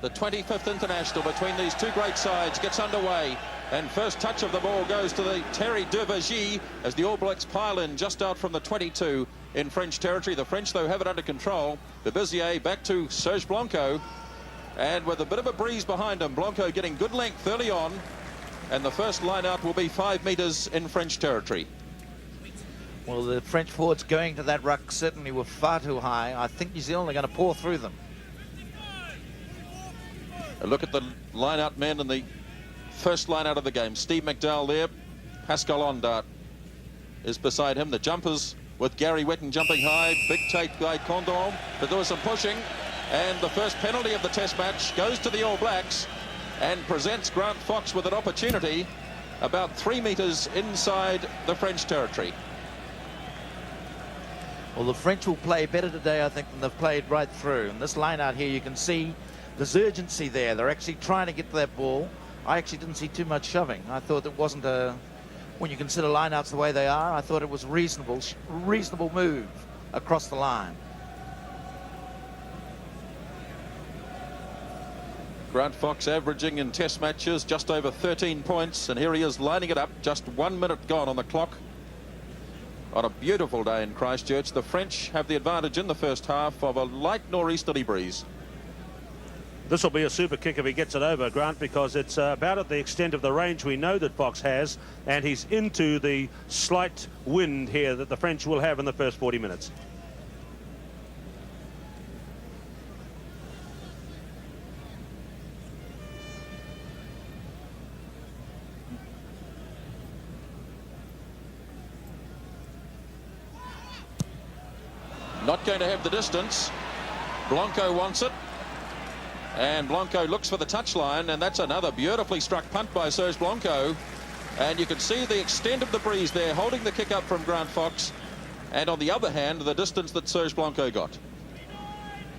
The 25th International between these two great sides gets underway. And first touch of the ball goes to the Terry Duvergy as the All Blacks pile in just out from the 22 in French territory. The French, though, have it under control. Berot back to Serge Blanco. And with a bit of a breeze behind him, Blanco getting good length early on. And the first line out will be 5 metres in French territory. Well, the French forwards going to that ruck certainly were far too high. I think New Zealand are going to pour through them. A look at the line-out men in the first line out of the game. Steve McDowell there. Pascal Ondart is beside him. The jumpers with Gary Whetton jumping high. Big take by Condom. But there was some pushing. And the first penalty of the test match goes to the All Blacks and presents Grant Fox with an opportunity about 3 metres inside the French territory. Well, the French will play better today, I think, than they've played right through. And this line out here, you can see there's urgency there. They're actually trying to get to that ball. I actually didn't see too much shoving. I thought it wasn't a, when you consider lineouts the way they are, I thought it was reasonable move across the line. Grant Fox averaging in test matches just over 13 points, and here he is lining it up. Just 1 minute gone on the clock on a beautiful day in Christchurch. The French have the advantage in the first half of a light nor'easterly breeze. This will be a super kick if he gets it over, Grant, because it's about at the extent of the range we know that Fox has, and he's into the slight wind here that the French will have in the first 40 minutes. Not going to have the distance. Blanco wants it. And Blanco looks for the touchline, and that's another beautifully struck punt by Serge Blanco. And you can see the extent of the breeze there, holding the kick up from Grant Fox. And on the other hand, the distance that Serge Blanco got.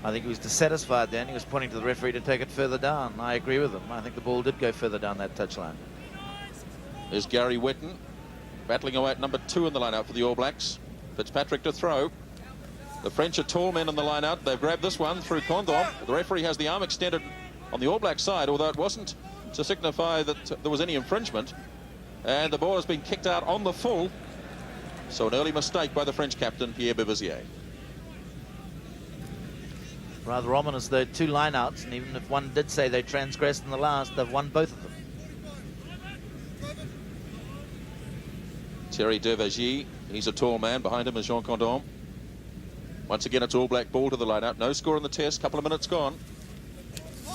I think he was dissatisfied then. He was pointing to the referee to take it further down. I agree with him. I think the ball did go further down that touchline. There's Gary Whetton battling away at number 2 in the line-out for the All Blacks. Fitzpatrick to throw. The French are tall men in the line-out. They've grabbed this one through Condom. The referee has the arm extended on the All Black side, although it wasn't to signify that there was any infringement. And the ball has been kicked out on the full. So an early mistake by the French captain, Pierre Berot. Rather ominous, though, 2 line-outs, and even if one did say they transgressed in the last, they've won both of them. Terry Duvergy, he's a tall man. Behind him is Jean Condom. Once again, it's All Black ball to the line-out. No score in the test. Couple of minutes gone.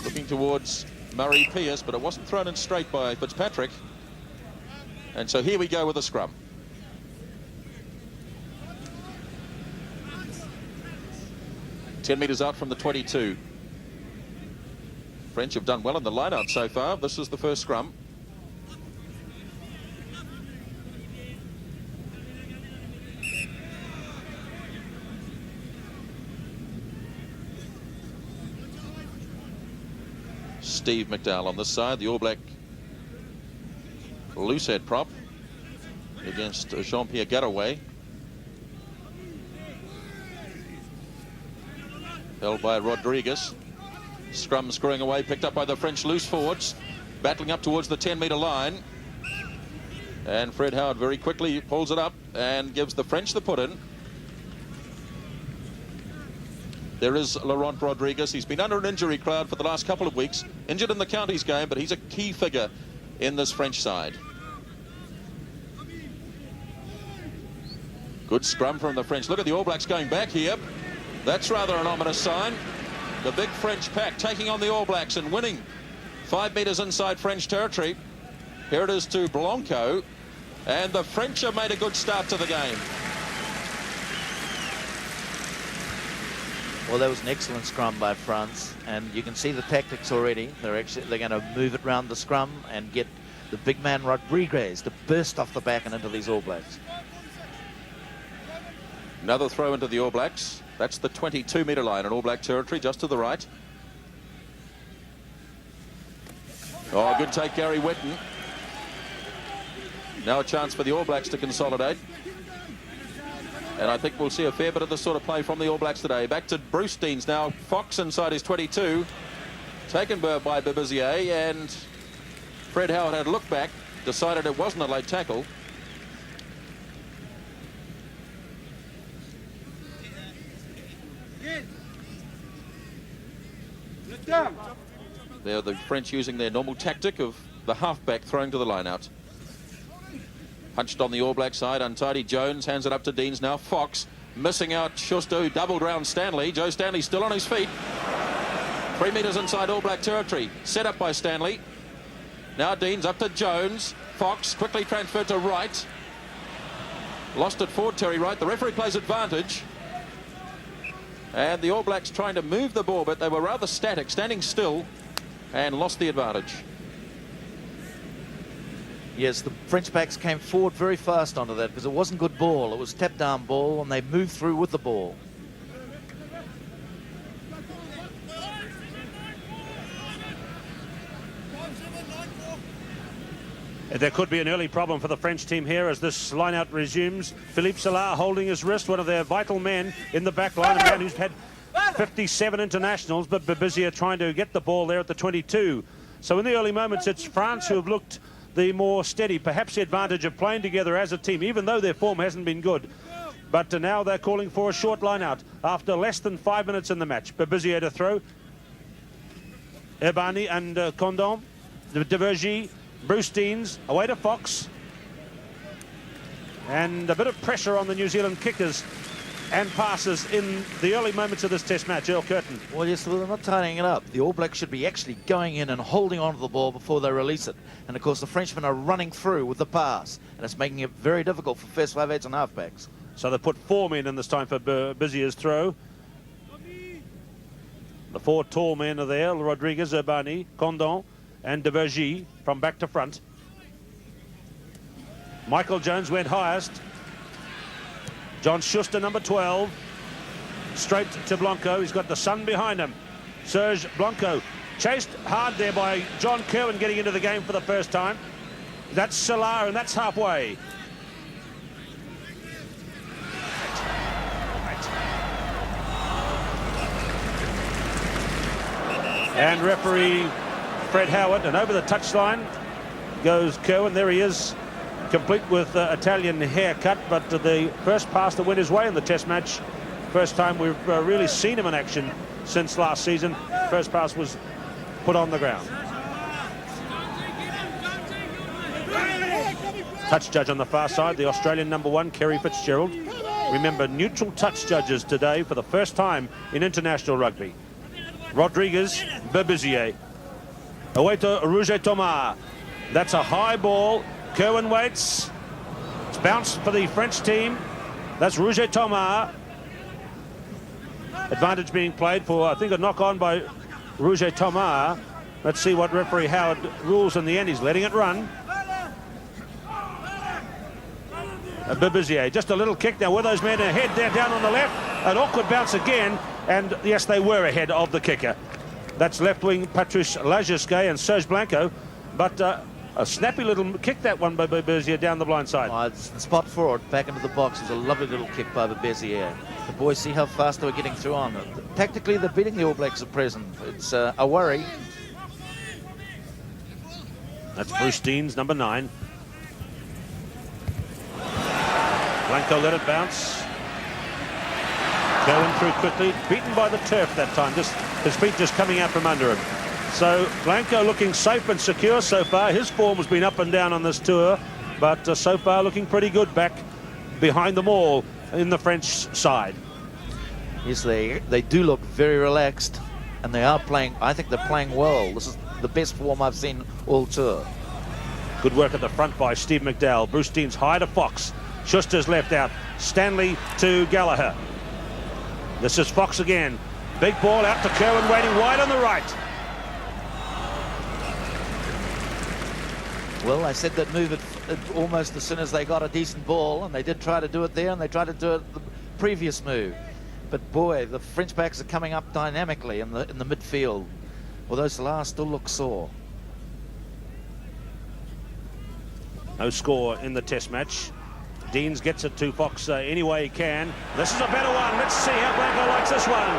Looking towards Murray Pierce, but it wasn't thrown in straight by Fitzpatrick. And so here we go with a scrum. Ten metres out from the 22. French have done well in the line-out so far. This is the first scrum. Steve McDowell on this side, the All Black loose head prop against Jean-Pierre Garaway. Held by Rodriguez. Scrum screwing away, picked up by the French loose forwards, battling up towards the 10-metre line. And Fred Howard very quickly pulls it up and gives the French the put-in. There is Laurent Rodriguez. He's been under an injury cloud for the last couple of weeks. Injured in the counties game, but he's a key figure in this French side. Good scrum from the French. Look at the All Blacks going back here. That's rather an ominous sign. The big French pack taking on the All Blacks and winning 5 metres inside French territory. Here it is to Blanco. And the French have made a good start to the game. Well, that was an excellent scrum by France, and you can see the tactics already. They're going to move it round the scrum and get the big man Rodriguez to burst off the back and into these All Blacks. Another throw into the All Blacks. That's the 22-metre line in All Black territory, just to the right. Oh, good take, Gary Whetton. Now a chance for the All Blacks to consolidate. And I think we'll see a fair bit of this sort of play from the All Blacks today. Back to Bruce Deans now. Fox inside his 22. taken by Berbizier, and Fred Howard had a look back, decided it wasn't a late tackle. There the French using their normal tactic of the halfback throwing to the line-out. Punched on the All Black side, untidy Jones, hands it up to Deans now. Fox missing out Schuster, who doubled round Stanley. Joe Stanley still on his feet. 3 metres inside All Black territory. Set up by Stanley. Now Deans up to Jones. Fox quickly transferred to Wright. Lost it forward, Terry Wright. The referee plays advantage. And the All Blacks trying to move the ball, but they were rather static, standing still, and lost the advantage. Yes, the French backs came forward very fast onto that because it wasn't good ball. It was tap down ball, and they moved through with the ball. There could be an early problem for the French team here as this line-out resumes. Philippe Salah holding his wrist, one of their vital men in the back line, a man who's had 57 internationals, but Berbizier trying to get the ball there at the 22. So in the early moments, it's France who have looked the more steady, perhaps the advantage of playing together as a team, even though their form hasn't been good. But now they're calling for a short line-out after less than 5 minutes in the match. Berbizier to throw. Ebani and Condon, de Vergy, Bruce Deans, away to Fox. And a bit of pressure on the New Zealand kickers and passes in the early moments of this test match. Earl Curtin. Well, yes, well, they're not tidying it up. The All Blacks should be actually going in and holding on to the ball before they release it. And, of course, the Frenchmen are running through with the pass. And it's making it very difficult for first 5/8 and halfbacks. So they put 4 men in this time for Berzier's throw. The 4 tall men are there. Rodriguez, Urbani, Condon, and de Vergy from back to front. Michael Jones went highest. John Schuster, number 12. Straight to Blanco. He's got the sun behind him. Serge Blanco chased hard there by John Kerwin getting into the game for the first time. That's Salah, and that's halfway. And referee Fred Howard, and over the touchline goes Kerwin. There he is, complete with Italian haircut, but the first pass that went his way in the test match. First time we've really seen him in action since last season. First pass was put on the ground. Touch judge on the far side, the Australian number 1, Kerry Fitzgerald. Remember, neutral touch judges today for the first time in international rugby. Rodriguez, Berbizier. Away to Roger Thomas. That's a high ball. Kerwin waits. It's bounced for the French team. That's Roger Thomas. Advantage being played for, I think, a knock-on by Roger Thomas. Let's see what referee Howard rules in the end. He's letting it run. Berbizier, just a little kick. Now, were those men ahead there down on the left? An awkward bounce again. And, yes, they were ahead of the kicker. That's left wing Patrice Lajesque and Serge Blanco, but a snappy little kick, that one by Berbizier down the blind side. Oh, it's the spot for it, back into the box. It's a lovely little kick by Berbizier. The boys see how fast they were getting through on it. Tactically, they're beating the All Blacks at present. It's a worry. That's Bruce Deans, number 9. Blanco let it bounce. Going through quickly, beaten by the turf that time, just his feet just coming out from under him. So Blanco looking safe and secure so far. His form has been up and down on this tour, but so far looking pretty good back behind them all in the French side. Yes, they do look very relaxed, and they are playing. I think they're playing well. This is the best form I've seen all tour. Good work at the front by Steve McDowell. Bruce Deans high to Fox. Schuster's left out. Stanley to Gallagher. This is Fox again. Big ball out to Kerwin, waiting wide on the right. Well, I said that move it almost as soon as they got a decent ball, and they did try to do it there, and they tried to do it the previous move. But boy, the French backs are coming up dynamically in the midfield. Although Salah still looks sore. No score in the test match. Deans gets it to Fox any way he can. This is a better one. Let's see how Blanco likes this one.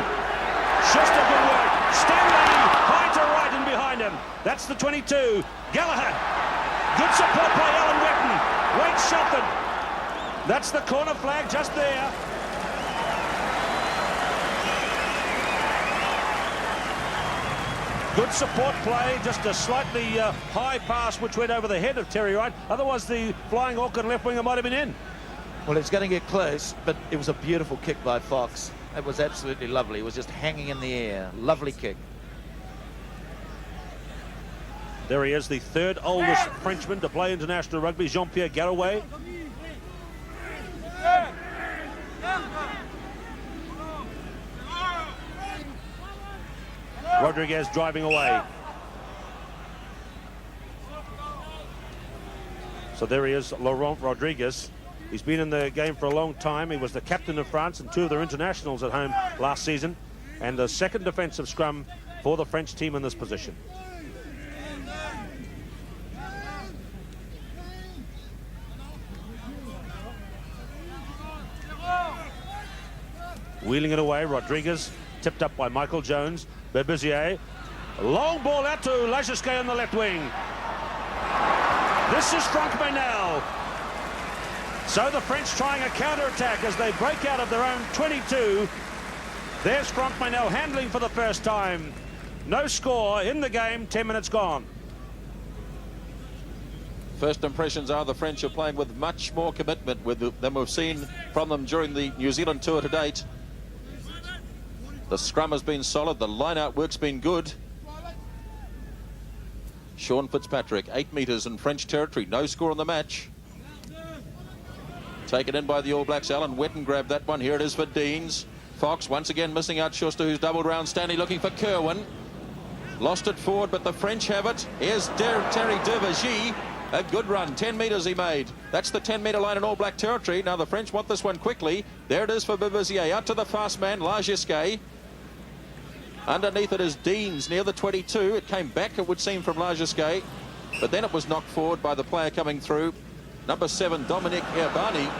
Schuster, good work. Stanley, high to right. That's the 22. Gallagher. Good support by Alan Whetton. Wright Shelford. That's the corner flag just there. Good support play, just a slightly high pass which went over the head of Terry Wright. Otherwise, the flying Auckland left winger might have been in. Well, it's going to get close, but it was a beautiful kick by Fox. It was absolutely lovely. It was just hanging in the air. Lovely kick. There he is, the third oldest Frenchman to play international rugby, Jean-Pierre Garouet. Rodriguez driving away. So there he is, Laurent Rodriguez. He's been in the game for a long time. He was the captain of France and 2 of their internationals at home last season, and the second defensive scrum for the French team in this position. Wheeling it away, Rodriguez, tipped up by Michael Jones. Berbizier, long ball out to Lagisquet on the left wing. This is Franck Meynell. So the French trying a counter-attack as they break out of their own 22. There's Franck Meynell handling for the first time. No score in the game, 10 minutes gone. First impressions are the French are playing with much more commitment than we've seen from them during the New Zealand tour to date. The scrum has been solid, the line-out work's been good. Sean Fitzpatrick, 8 metres in French territory, no score on the match. Taken in by the All Blacks. Alan Whetton grabbed that one. Here it is for Deans. Fox once again missing out Schuster, who's doubled round. Stanley looking for Kerwin. Lost it forward, but the French have it. Here's Terry Dervagy. A good run, 10 metres he made. That's the 10-metre line in All Black territory. Now the French want this one quickly. There it is for Berbizier. Out to the fast man, Lagisquet. Underneath it is Deans near the 22. It came back, it would seem, from Lagisquet, but then it was knocked forward by the player coming through, number 7, Dominic Erbani.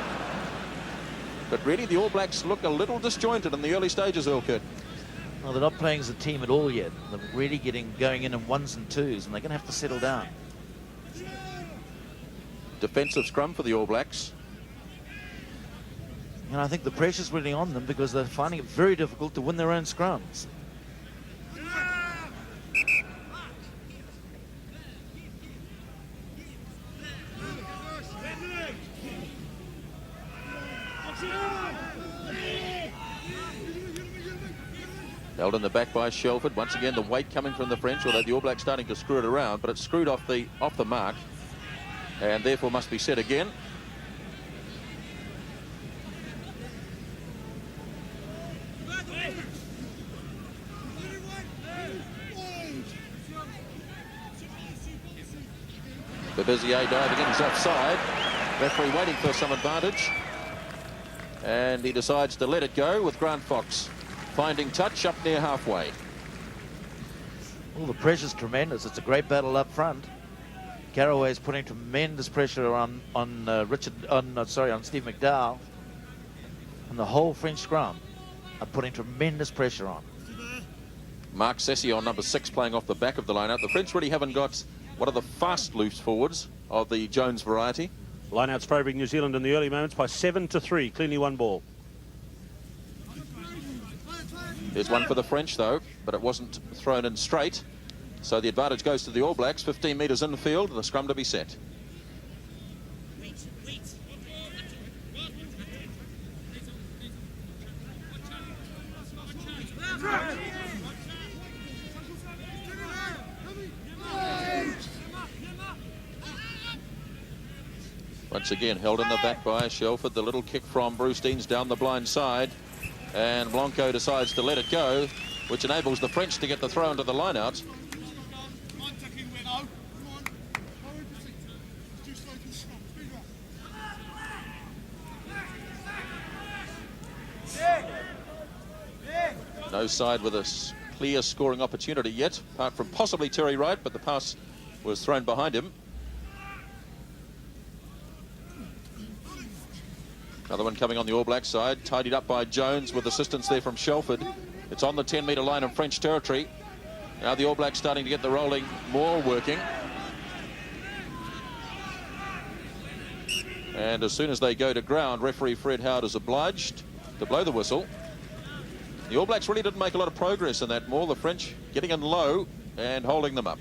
But really, the All Blacks look a little disjointed in the early stages, Ilkert. Well, they're not playing as a team at all yet. They're really going in 1s and 2s, and they're going to have to settle down. Defensive scrum for the All Blacks. And I think the pressure's really on them because they're finding it very difficult to win their own scrums. Held in the back by Shelford. Once again, the weight coming from the French, although the All Blacks starting to screw it around, but it's screwed off the mark, and therefore must be set again. Berbizier diving in, he's offside. Referee waiting for some advantage, and he decides to let it go with Grant Fox finding touch up near halfway. Well, the pressure's tremendous. It's a great battle up front. Garouet's putting tremendous pressure on Steve McDowell, and the whole French scrum are putting tremendous pressure on. Mark Cecillon, number 6, playing off the back of the line-out. The French really haven't got one of the fast loose forwards of the Jones variety. Line-outs favouring New Zealand in the early moments by 7-3, cleanly won ball. There's one for the French, though, but it wasn't thrown in straight. So the advantage goes to the All Blacks. 15 metres infield, the scrum to be set. Once again, held in the back by Shelford. The little kick from Bruce Deans down the blind side. And Blanco decides to let it go, which enables the French to get the throw into the line-out. No side with a clear scoring opportunity yet, apart from possibly Terry Wright, but the pass was thrown behind him. Another one coming on the All Black side, tidied up by Jones with assistance there from Shelford. It's on the 10-metre line in French territory. Now the All Blacks starting to get the rolling maul working. And as soon as they go to ground, referee Fred Howard is obliged to blow the whistle. The All Blacks really didn't make a lot of progress in that maul. The French getting in low and holding them up.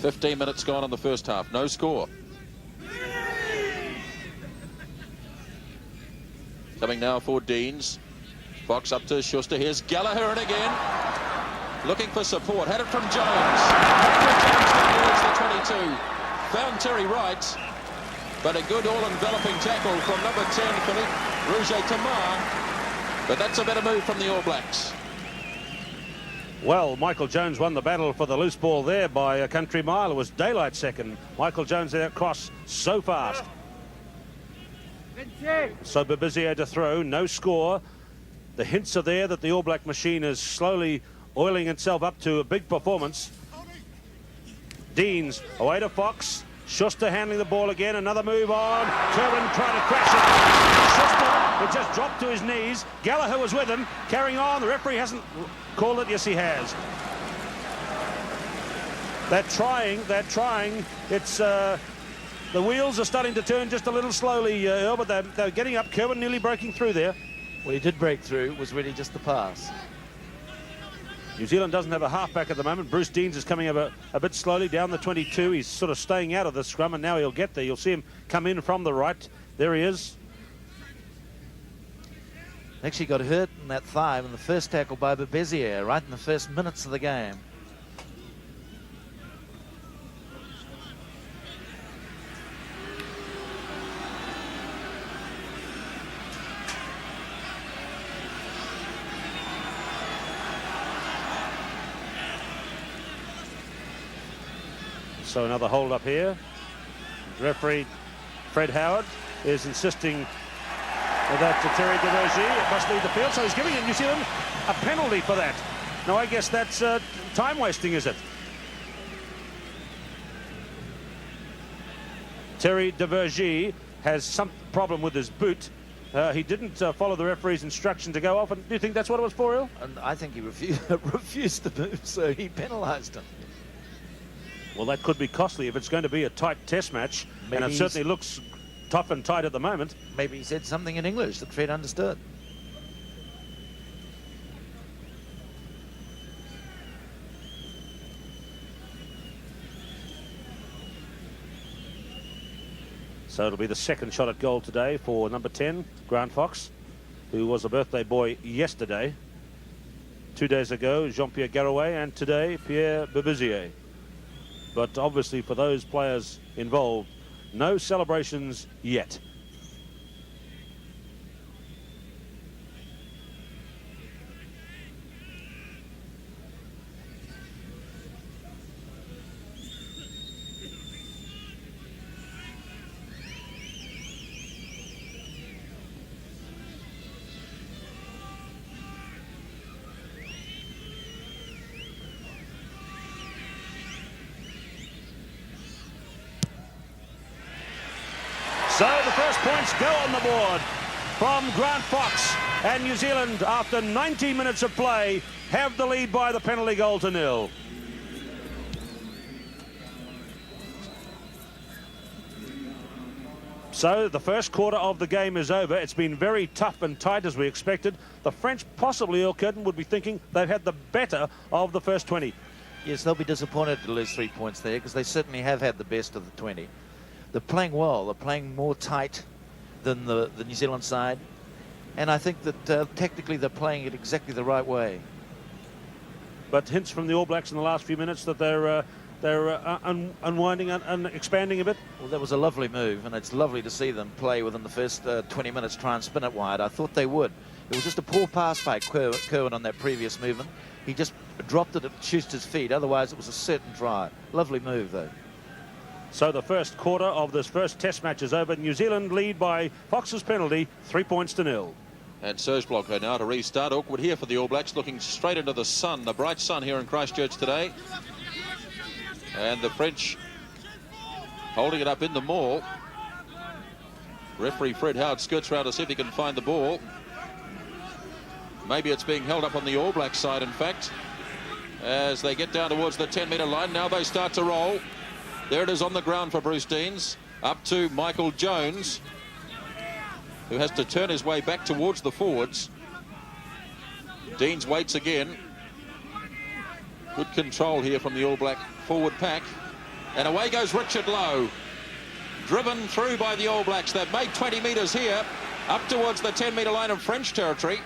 "15 minutes gone in the first half. No score. Coming now for Deans. Fox up to Schuster. Here's Gallagher in again. Looking for support. Had it from Jones. Towards the 22. Found Terry Wright. But a good all-enveloping tackle from number 10, Philippe Rouget-Tamar. But that's a better move from the All Blacks. Well, Michael Jones won the battle for the loose ball there by a country mile. It was daylight second. Michael Jones there across so fast. So Babizier to throw, no score. The hints are there that the All Black machine is slowly oiling itself up to a big performance. Deans away to Fox. Schuster handling the ball again. Another move on. Kerwin trying to crash it. Schuster had just dropped to his knees. Gallagher was with him, carrying on. The referee hasn't called it. Yes, he has. They're trying. It's the wheels are starting to turn just a little slowly, Earl, but they're getting up. Kerwin nearly breaking through there. Well, he did break through. It was really just the pass. New Zealand doesn't have a halfback at the moment. Bruce Deans is coming over a bit slowly down the 22. He's sort of staying out of the scrum, and now he'll get there. You'll see him come in from the right. There he is. Actually got hurt in that thigh in the first tackle by Babizier, right in the first minutes of the game. So another hold up here. Referee Fred Howard is insisting that Terry Divergy must lead the field, so he's giving New Zealand a penalty for that. Now I guess that's time wasting, is it? Terry Divergy has some problem with his boot. He didn't follow the referee's instruction to go off, and do you think that's what it was for, Il? And I think he refused to move, so he penalised him. Well, that could be costly if it's going to be a tight test match, and it certainly looks tough and tight at the moment. Maybe he said something in English that Fred understood. So it'll be the second shot at goal today for number 10, Grant Fox, who was a birthday boy yesterday. 2 days ago, Jean-Pierre Garouet, and today, Pierre Babizier. But obviously for those players involved, no celebrations yet. So the first points go on the board from Grant Fox, and New Zealand, after 90 minutes of play, have the lead by the penalty goal to 0. So the first quarter of the game is over. It's been very tough and tight as we expected. The French, possibly, Earl Curtin, would be thinking they've had the better of the first 20. Yes, they'll be disappointed to lose 3 points there, because they certainly have had the best of the 20. They're playing well. They're playing more tight than the New Zealand side. And I think that technically they're playing it exactly the right way. But hints from the All Blacks in the last few minutes that they're unwinding and expanding a bit. Well, that was a lovely move, and it's lovely to see them play within the first 20 minutes, try and spin it wide. I thought they would. It was just a poor pass by Kerwin on that previous movement. He just dropped it at Schuster's feet. Otherwise, it was a certain try. Lovely move, though. So the first quarter of this first test match is over. New Zealand lead by Fox's penalty, 3 points to 0. And Serge Blanco now to restart. Awkward here for the All Blacks, looking straight into the sun, the bright sun here in Christchurch today. And the French holding it up in the maul. Referee Fred Howard skirts round to see if he can find the ball. Maybe it's being held up on the All Black side, in fact, as they get down towards the 10-metre line. Now they start to roll. There it is on the ground for Bruce Deans. Up to Michael Jones, who has to turn his way back towards the forwards. Deans waits again. Good control here from the All Black forward pack. And away goes Richard Lowe. Driven through by the All Blacks. They've made 20 metres here, up towards the 10-metre line of French territory.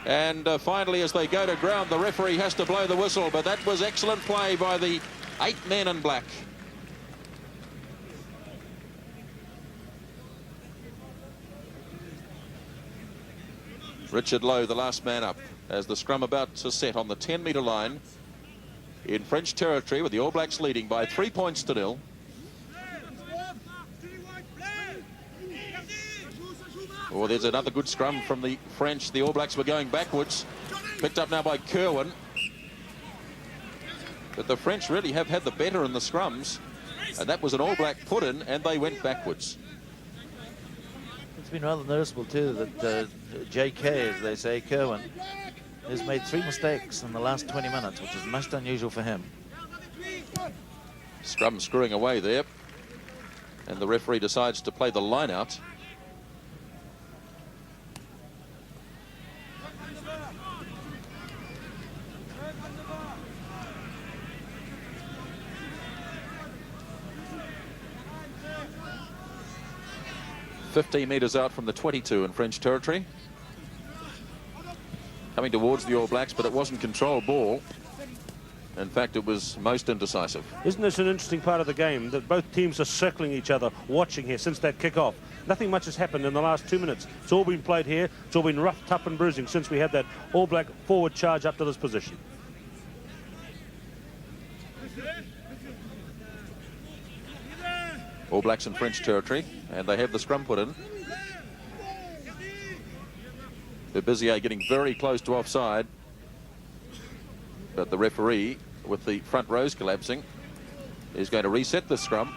And finally, as they go to ground, the referee has to blow the whistle. But that was excellent play by the 8 men in black. Richard Lowe, the last man up, as the scrum about to set on the 10-metre line in French territory, with the All Blacks leading by 3 points to 0. Oh, there's another good scrum from the French. The All Blacks were going backwards. Picked up now by Kerwin. But the French really have had the better in the scrums. And that was an All Black put in, and they went backwards. It's been rather noticeable, too, that JK, as they say, Kerwin, has made 3 mistakes in the last 20 minutes, which is most unusual for him. Scrum screwing away there. And the referee decides to play the line out. .15 metres out from the 22 in French territory. Coming towards the All Blacks, but it wasn't controlled ball. In fact, it was most indecisive. Isn't this an interesting part of the game, that both teams are circling each other, watching here since that kick-off? Nothing much has happened in the last 2 minutes. It's all been played here. It's all been rough, tough and bruising since we had that All Black forward charge up to this position. All Blacks in French territory, and they have the scrum put in. Berbizier getting very close to offside, but the referee, with the front rows collapsing, is going to reset the scrum.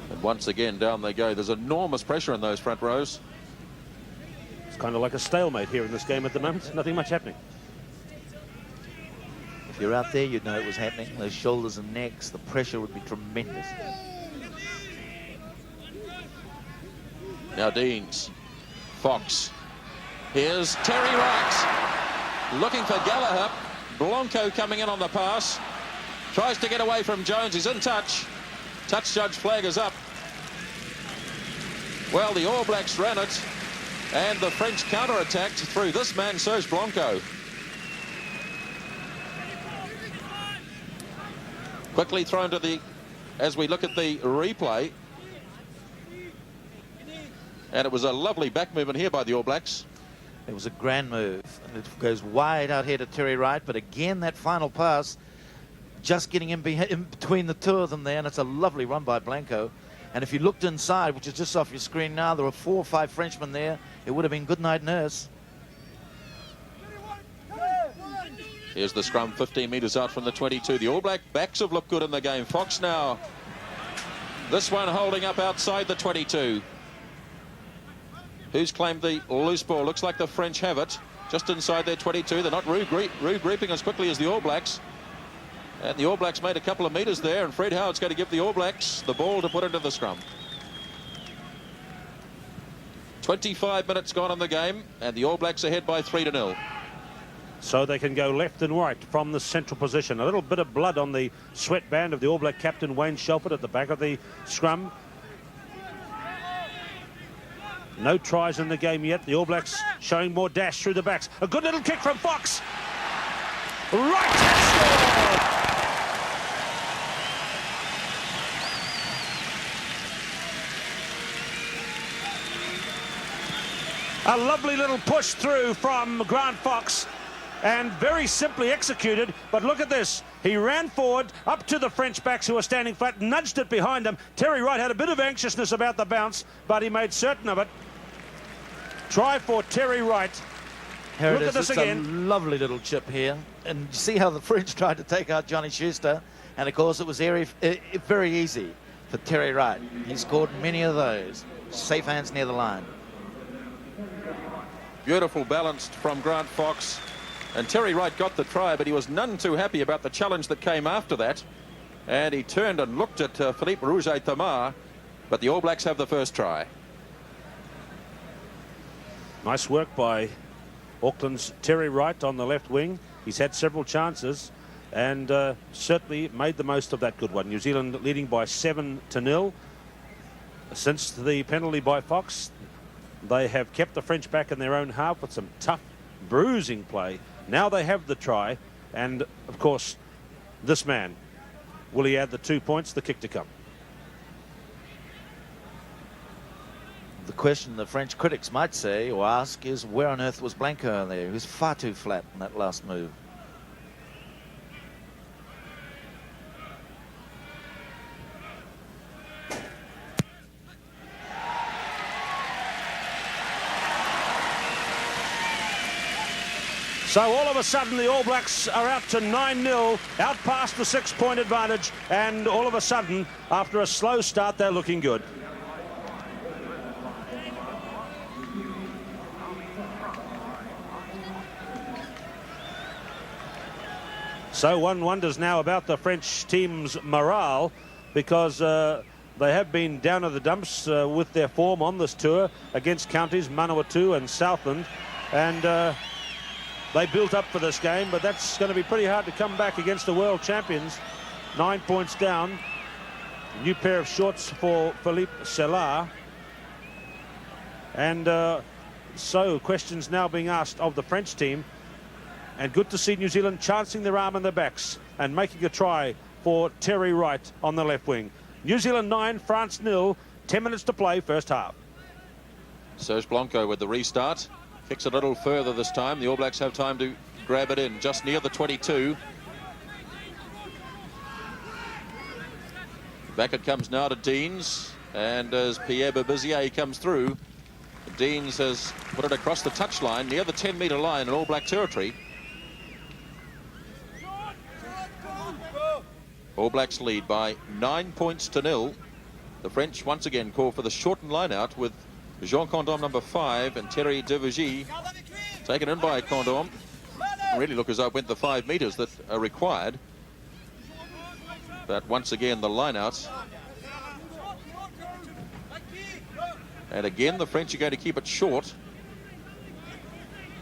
And once again, down they go. There's enormous pressure in those front rows. It's kind of like a stalemate here in this game at the moment. Nothing much happening. If you're out there, you'd know it was happening. Those shoulders and necks, the pressure would be tremendous. Now Deans, Fox. Here's Terry Wright looking for Gallagher. Blanco coming in on the pass. Tries to get away from Jones. He's in touch. Touch judge flag is up. Well, the All Blacks ran it, and the French counter-attacked through this man, Serge Blanco. Quickly thrown to the, as we look at the replay. And it was a lovely back movement here by the All Blacks. It was a grand move, and it goes wide out here to Terry Wright, but again, that final pass, just getting in between the two of them there, and it's a lovely run by Blanco. And if you looked inside, which is just off your screen now, there were 4 or 5 Frenchmen there. It would have been good night, nurse. Here's the scrum 15 metres out from the 22. The All Black backs have looked good in the game. Fox now. This one holding up outside the 22. Who's claimed the loose ball? Looks like the French have it. Just inside their 22. They're not regrouping as quickly as the All Blacks. And the All Blacks made a couple of metres there, and Fred Howard's going to give the All Blacks the ball to put into the scrum. 25 minutes gone in the game, and the All Blacks ahead by 3-0. So they can go left and right from the central position. A little bit of blood on the sweatband of the All Black captain, Wayne Shelford, at the back of the scrum. No tries in the game yet. The All Blacks showing more dash through the backs. A good little kick from Fox. Wright has scored! A lovely little push through from Grant Fox, and very simply executed. But look at this. He ran forward up to the French backs who were standing flat, nudged it behind him. Terry Wright had a bit of anxiousness about the bounce, but he made certain of it. Try for Terry Wright. Here Look it at is. this It's again. a lovely little chip here. And you see how the French tried to take out Johnny Schuster. And, of course, it was very easy for Terry Wright. He scored many of those. Safe hands near the line. Beautiful balanced from Grant Fox. And Terry Wright got the try, but he was none too happy about the challenge that came after that. And he turned and looked at Philippe Rouget-Thomas, but the All Blacks have the first try. Nice work by Auckland's Terry Wright on the left wing. He's had several chances and certainly made the most of that good one. New Zealand leading by 7-0. Since the penalty by Fox, they have kept the French back in their own half with some tough bruising play. Now they have the try, and of course this man, will he add the 2 points, the kick to come? The question the French critics might say or ask is, where on earth was Blanco there? He was far too flat in that last move. So all of a sudden the All Blacks are out to 9-0, out past the 6-point advantage, and all of a sudden, after a slow start, they're looking good. So one wonders now about the French team's morale, because they have been down in the dumps with their form on this tour against counties Manawatu and Southland, and they built up for this game, but that's going to be pretty hard to come back against the world champions. 9 points down. New pair of shorts for Philippe Cecillon. And so questions now being asked of the French team. And good to see New Zealand chancing their arm in their backs and making a try for Terry Wright on the left wing. New Zealand 9, France 0. 10 minutes to play, first half. Serge Blanco with the restart. Kicks a little further this time. The All Blacks have time to grab it in just near the 22. Back it comes now to Deans, and as Pierre Berbizier comes through, Deans has put it across the touchline near the 10-metre line in All Black territory. All Blacks lead by 9 points to 0. The French once again call for the shortened line-out with Jean Condom number 5 and Terry Devergy taken in by Condom. Really look as though it went the 5 metres that are required. But once again the line-out. And again the French are going to keep it short.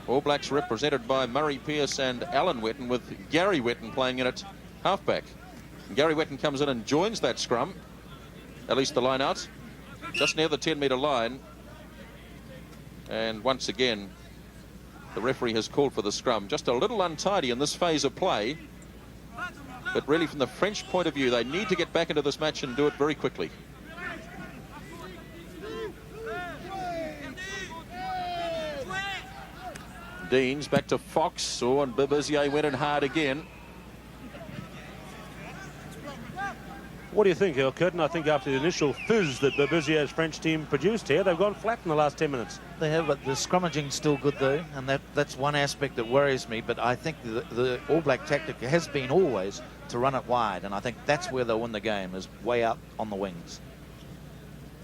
All Blacks represented by Murray Pearce and Alan Whetton, with Gary Whetton playing in at halfback. And Gary Whetton comes in and joins that scrum, at least the line-out, just near the 10-metre line. And once again, the referee has called for the scrum. Just a little untidy in this phase of play. But really, from the French point of view, they need to get back into this match and do it very quickly. Deans back to Fox. Oh, and Berbizier went in hard again. What do you think, Earl Curtin? I think after the initial fizz that Berbizier's French team produced here, they've gone flat in the last 10 minutes. They have, but the scrummaging's still good, though, and that's one aspect that worries me. But I think the All Black tactic has been always to run it wide, and I think that's where they'll win the game, is way out on the wings.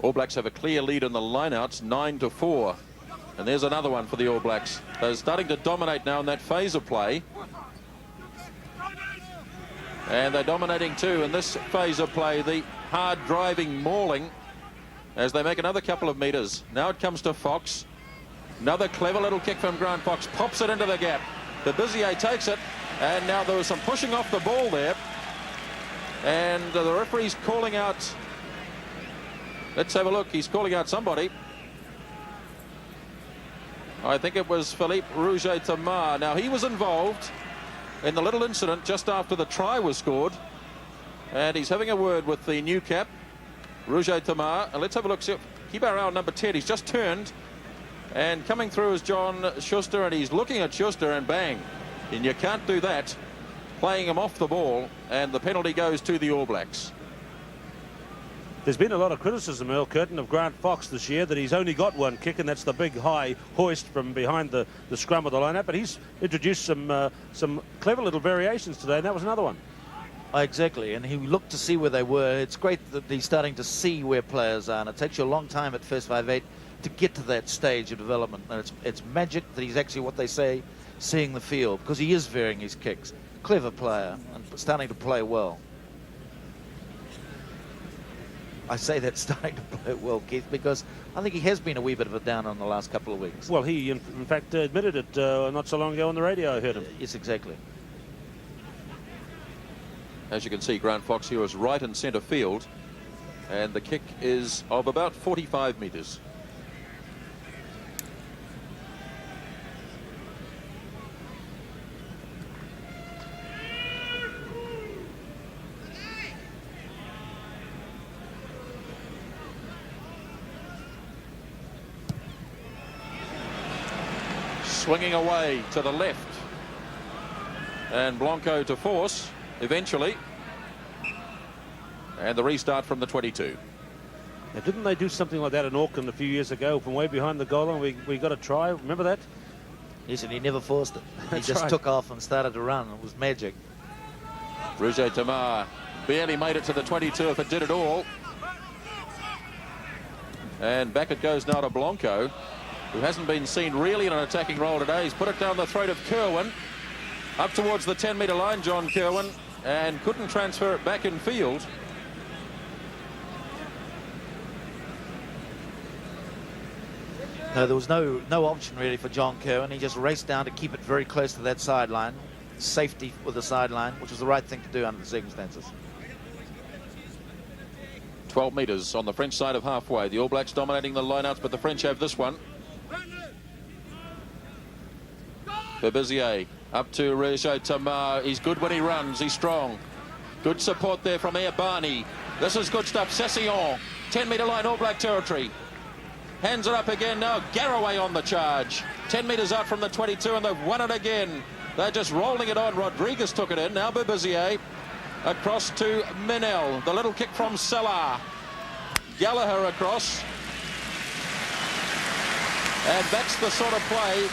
All Blacks have a clear lead in the lineouts, 9-4. And there's another one for the All Blacks. They're starting to dominate now in that phase of play. And they're dominating too in this phase of play, the hard driving mauling, as they make another couple of metres. Now it comes to Fox. Another clever little kick from Grant Fox, pops it into the gap. Berbizier takes it, and now there was some pushing off the ball there. And the referee's calling out, let's have a look, he's calling out somebody. I think it was Philippe Rouget-Thomas. Now he was involved in the little incident just after the try was scored, and he's having a word with the new cap, Rouget-Thomas. And let's have a look. Keep our eye on number 10. He's just turned, and coming through is John Schuster, and he's looking at Schuster, and bang, and you can't do that. playing him off the ball, and the penalty goes to the All Blacks. There's been a lot of criticism, Earl Curtin, of Grant Fox this year, that he's only got one kick, and that's the big high hoist from behind the scrum of the lineup. But he's introduced some clever little variations today, and that was another one. Exactly, and he looked to see where they were. It's great that he's starting to see where players are, and it takes you a long time at first 5/8 to get to that stage of development. And it's magic that he's actually, what they say, seeing the field, because he is varying his kicks. Clever player and starting to play well. I say that starting to play well, Keith, because I think he has been a wee bit of a down on the last couple of weeks. Well, he in fact admitted it not so long ago on the radio. I heard him. Yes, exactly. As you can see, Grant Fox here is right in centre field, and the kick is of about 45 metres. Swinging away to the left, and Blanco to force eventually, and the restart from the 22. Now, didn't they do something like that in Auckland a few years ago from way behind the goal, and we got a try? Remember that? Yes, and he never forced it. He That's just right. took off and started to run. It was magic. Roger Tamar barely made it to the 22 if it did at all. And back it goes now to Blanco, who hasn't been seen really in an attacking role today. He's put it down the throat of Kerwin, up towards the 10-metre line, John Kerwin, and couldn't transfer it back in field. No, there was no option really for John Kerwin. He just raced down to keep it very close to that sideline. Safety with the sideline, which was the right thing to do under the circumstances. 12 metres on the French side of halfway. The All Blacks dominating the lineouts, but the French have this one. Berbizier up to Roger Tamar. He's good when he runs. He's strong. Good support there from Air Barney. This is good stuff. Cecillon, 10-metre line, All Black territory. Hands it up again now. Garraway on the charge. 10 metres out from the 22, and they've won it again. They're just rolling it on. Rodriguez took it in. Now Berbizier across to Minel. The little kick from Salah. Gallagher across. And that's the sort of play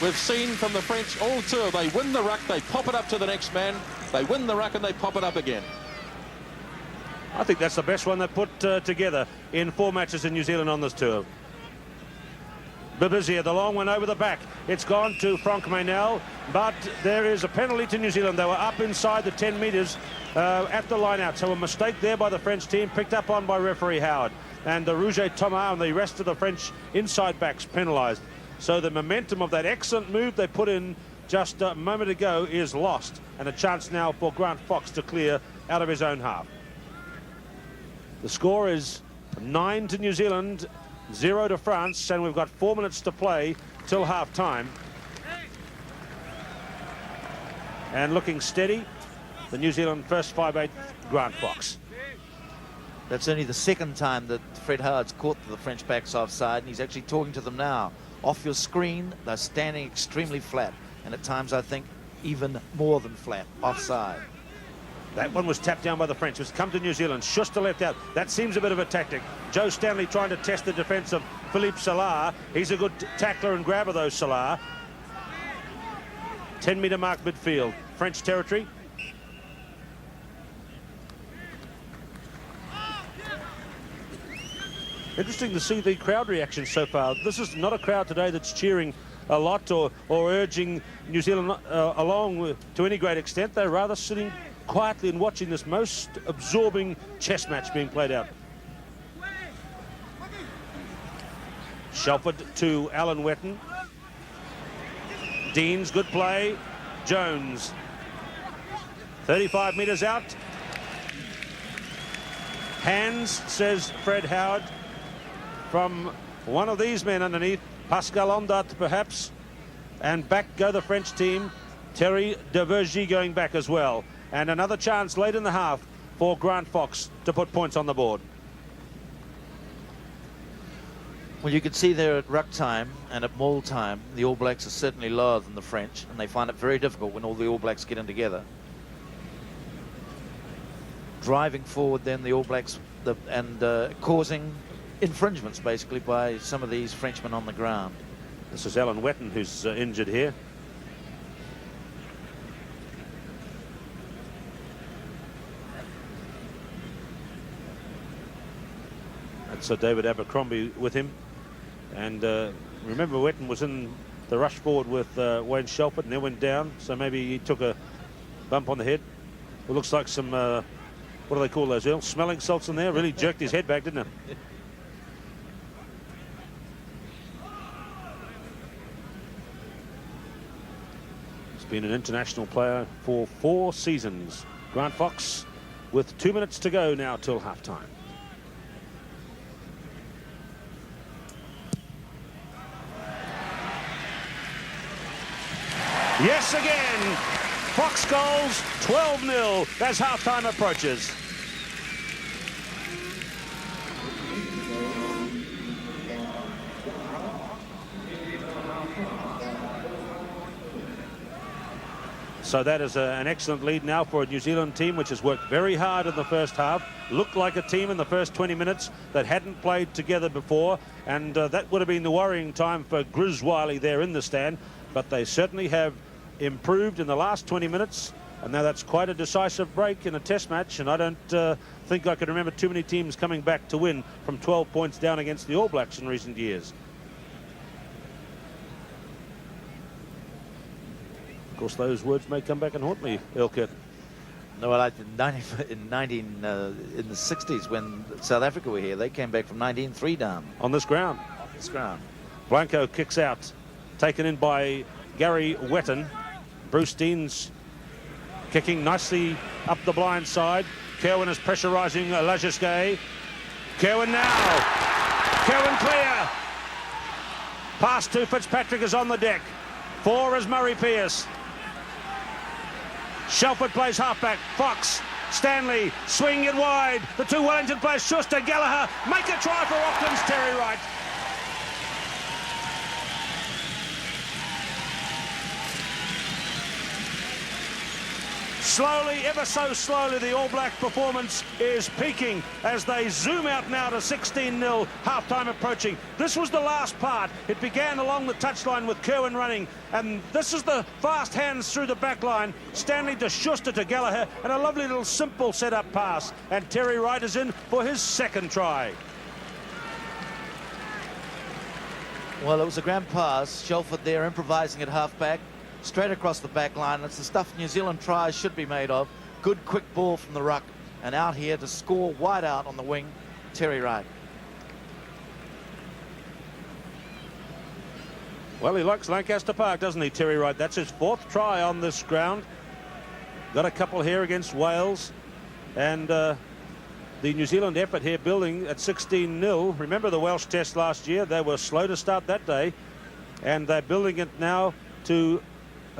we've seen from the French all tour. They win the ruck, they pop it up to the next man. They win the ruck and they pop it up again. I think that's the best one they put together in 4 matches in New Zealand on this tour. Berbizier, the long one over the back. It's gone to Franck Meynell, but there is a penalty to New Zealand. They were up inside the 10 metres at the line-out, so a mistake there by the French team, picked up on by referee Howard. And the Rouge Thomas and the rest of the French inside backs penalised. So the momentum of that excellent move they put in just a moment ago is lost, and a chance now for Grant Fox to clear out of his own half. The score is 9 to New Zealand, 0 to France, and we've got 4 minutes to play till half-time. And looking steady, the New Zealand first 5/8, Grant Fox. That's only the second time that Fred Howard's caught the French backs offside, and he's actually talking to them now. Off your screen, they're standing extremely flat, and at times I think even more than flat, offside. That one was tapped down by the French. It's come to New Zealand. Schuster left out. That seems a bit of a tactic. Joe Stanley trying to test the defence of Philippe Salah. He's a good tackler and grabber, though, Salah. 10-metre mark midfield. French territory. Interesting to see the crowd reaction so far. This is not a crowd today that's cheering a lot or urging New Zealand along to any great extent. They're rather sitting quietly and watching this most absorbing chess match being played out. Shelford to Alan Whetton. Deans, good play. Jones. 35 metres out. Hands, says Fred Howard, from one of these men underneath. Pascal Ondat, perhaps. And back go the French team. Terry de Vergy going back as well. And another chance late in the half for Grant Fox to put points on the board. Well, you can see there at ruck time and at maul time, the All Blacks are certainly lower than the French, and they find it very difficult when all the All Blacks get in together. Driving forward then the All Blacks causing infringements basically by some of these Frenchmen on the ground. This is Alan Whetton who's injured here. That's David Abercrombie with him. And remember, Whetton was in the rush forward with Wayne Shelford and then went down, so maybe he took a bump on the head. It looks like some, what do they call those, Earl? Smelling salts in there. Really jerked his head back, didn't it? He's been an international player for 4 seasons. Grant Fox with 2 minutes to go now till halftime. Yes, again. Fox goals, 12-0 as halftime approaches. So that is an excellent lead now for a New Zealand team which has worked very hard in the first half. Looked like a team in the first 20 minutes that hadn't played together before, and that would have been the worrying time for Grizz Wiley there in the stand. But they certainly have improved in the last 20 minutes, and now that's quite a decisive break in a test match, and I don't think I can remember too many teams coming back to win from 12 points down against the All Blacks in recent years. Of course, those words may come back and haunt me, Elkert. No, well, in the 60s when South Africa were here, they came back from 19-3 down. On this ground. On this ground. Blanco kicks out, taken in by Gary Whetton. Bruce Dean's kicking nicely up the blind side. Kerwin is pressurising Lajesque. Kerwin now. Kerwin clear. Pass to Fitzpatrick is on the deck. 4 is Murray Pearce. Shelford plays halfback. Fox, Stanley, swing it wide. The 2 Wellington players, Schuster, Gallagher, make a try for Auckland's Terry Wright. Slowly, ever so slowly, the All Black performance is peaking as they zoom out now to 16-0, halftime approaching. This was the last part. It began along the touchline with Kerwin running, and this is the fast hands through the back line. Stanley to Schuster to Gallagher, and a lovely little simple set-up pass. And Terry Wright is in for his second try. Well, it was a grand pass. Shelford there improvising at halfback. Straight across the back line. It's the stuff New Zealand tries should be made of. Good quick ball from the ruck, and out here to score wide out on the wing, Terry Wright. Well, he likes Lancaster Park, doesn't he, Terry Wright? That's his 4th try on this ground. Got a couple here against Wales, and the New Zealand effort here building at 16-0. Remember the Welsh test last year? They were slow to start that day, and they're building it now to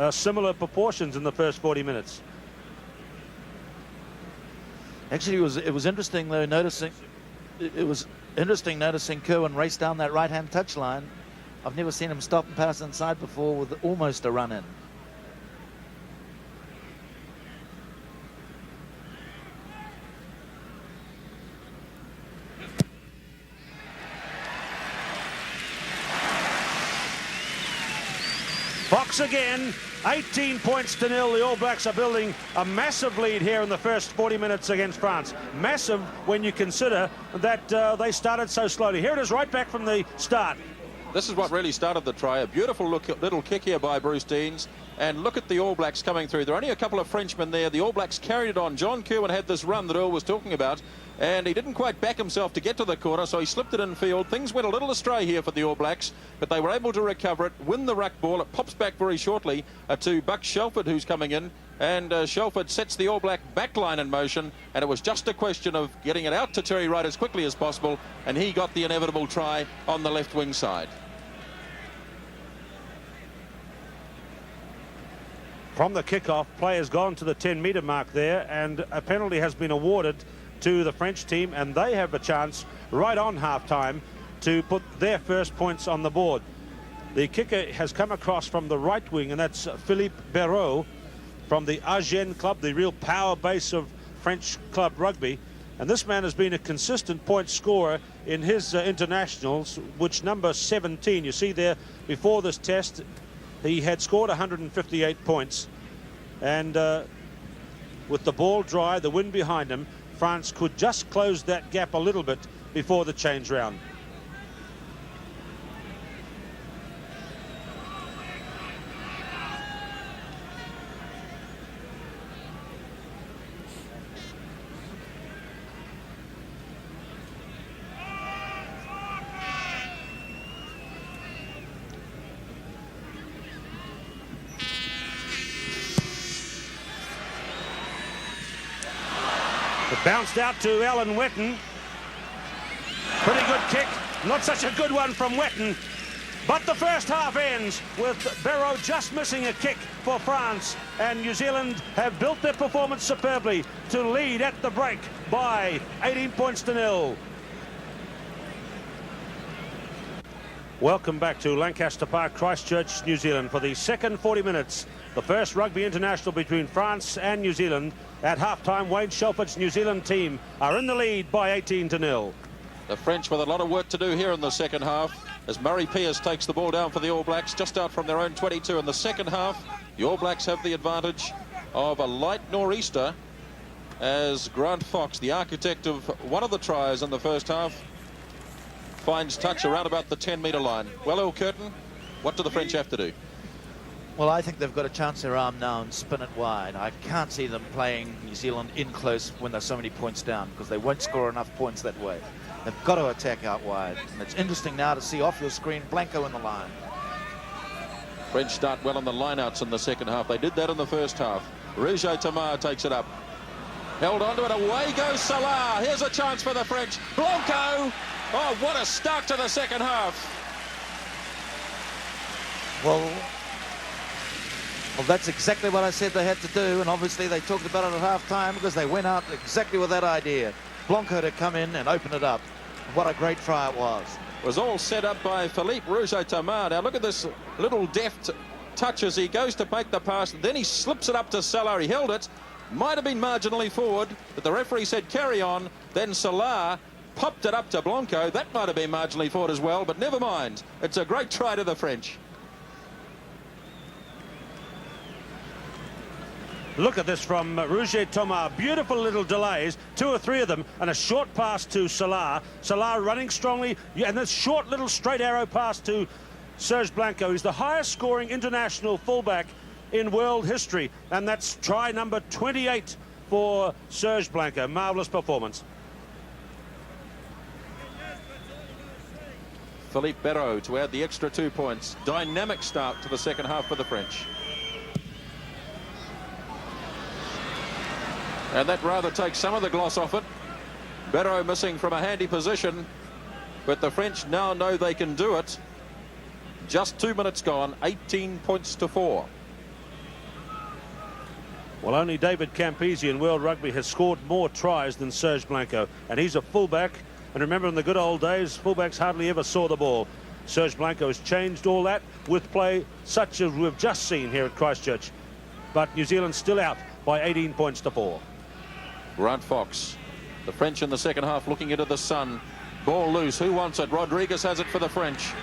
similar proportions in the first 40 minutes. Actually, it was interesting though noticing Kerwin race down that right-hand touchline. I've never seen him stop and pass inside before with almost a run in. Fox again, 18 points to 0. The All Blacks are building a massive lead here in the first 40 minutes against France. Massive when you consider that they started so slowly. Here it is right back from the start. This is what really started the try. A beautiful little kick here by Bruce Deans. And look at the All Blacks coming through. There are only a couple of Frenchmen there. The All Blacks carried it on. John Kerwin had this run that Earl was talking about, and he didn't quite back himself to get to the corner, so he slipped it in field. Things went a little astray here for the All Blacks, but they were able to recover it, win the ruck ball. It pops back very shortly to Buck Shelford, who's coming in, and Shelford sets the All Black backline in motion, and it was just a question of getting it out to Terry Wright as quickly as possible, and he got the inevitable try on the left wing side. From the kickoff, play has gone to the 10-metre mark there, and a penalty has been awarded to the French team, and they have a chance right on half-time to put their first points on the board. The kicker has come across from the right wing, and that's Philippe Berot from the Agen club, the real power base of French club rugby. And this man has been a consistent point scorer in his internationals, which number 17. You see there, before this test, he had scored 158 points. And with the ball dry, the wind behind him, France could just close that gap a little bit before the change round. Bounced out to Alan Whetton. Pretty good kick. Not such a good one from Whetton. But the first half ends with Berot just missing a kick for France. And New Zealand have built their performance superbly to lead at the break by 18 points to 0. Welcome back to Lancaster Park, Christchurch, New Zealand for the second 40 minutes. The first rugby international between France and New Zealand. At half-time, Wayne Shelford's New Zealand team are in the lead by 18 to 0. The French with a lot of work to do here in the second half as Murray Pearce takes the ball down for the All Blacks just out from their own 22 in the second half. The All Blacks have the advantage of a light nor'easter as Grant Fox, the architect of one of the tries in the first half, finds touch around about the 10-metre line. Well, Earl Curtin, what do the French have to do? Well, I think they've got to chance their arm now and spin it wide. I can't see them playing New Zealand in close when they're so many points down, because they won't score enough points that way. They've got to attack out wide. And it's interesting now to see off your screen Blanco in the line. French start well on the lineouts in the second half. They did that in the first half. Rouget Tamar takes it up. Held onto it. Away goes Salah. Here's a chance for the French. Blanco. Oh, what a start to the second half. Well, that's exactly what I said they had to do, and obviously they talked about it at half-time because they went out exactly with that idea. Blanco to come in and open it up. What a great try it was. It was all set up by Philippe Rouget Tamar. Now look at this little deft touch as he goes to make the pass. Then he slips it up to Salah. He held it. Might have been marginally forward, but the referee said carry on. Then Salah popped it up to Blanco. That might have been marginally forward as well, but never mind. It's a great try to the French. Look at this from Rouget Tamar. Beautiful little delays, 2 or 3 of them, and a short pass to Salah. Salah running strongly, and this short little straight arrow pass to Serge Blanco. He's the highest scoring international fullback in world history, and that's try number 28 for Serge Blanco. Marvellous performance. Philippe Berot to add the extra 2 points. Dynamic start to the second half for the French. And that rather takes some of the gloss off it. Berot missing from a handy position, but the French now know they can do it. Just 2 minutes gone, 18 points to 4. Well, only David Campese in World Rugby has scored more tries than Serge Blanco, and he's a fullback. And remember, in the good old days, fullbacks hardly ever saw the ball. Serge Blanco has changed all that with play such as we've just seen here at Christchurch. But New Zealand still out by 18 points to 4. Grant Fox. The French in the second half looking into the sun. Ball loose. Who wants it? Rodriguez has it for the French.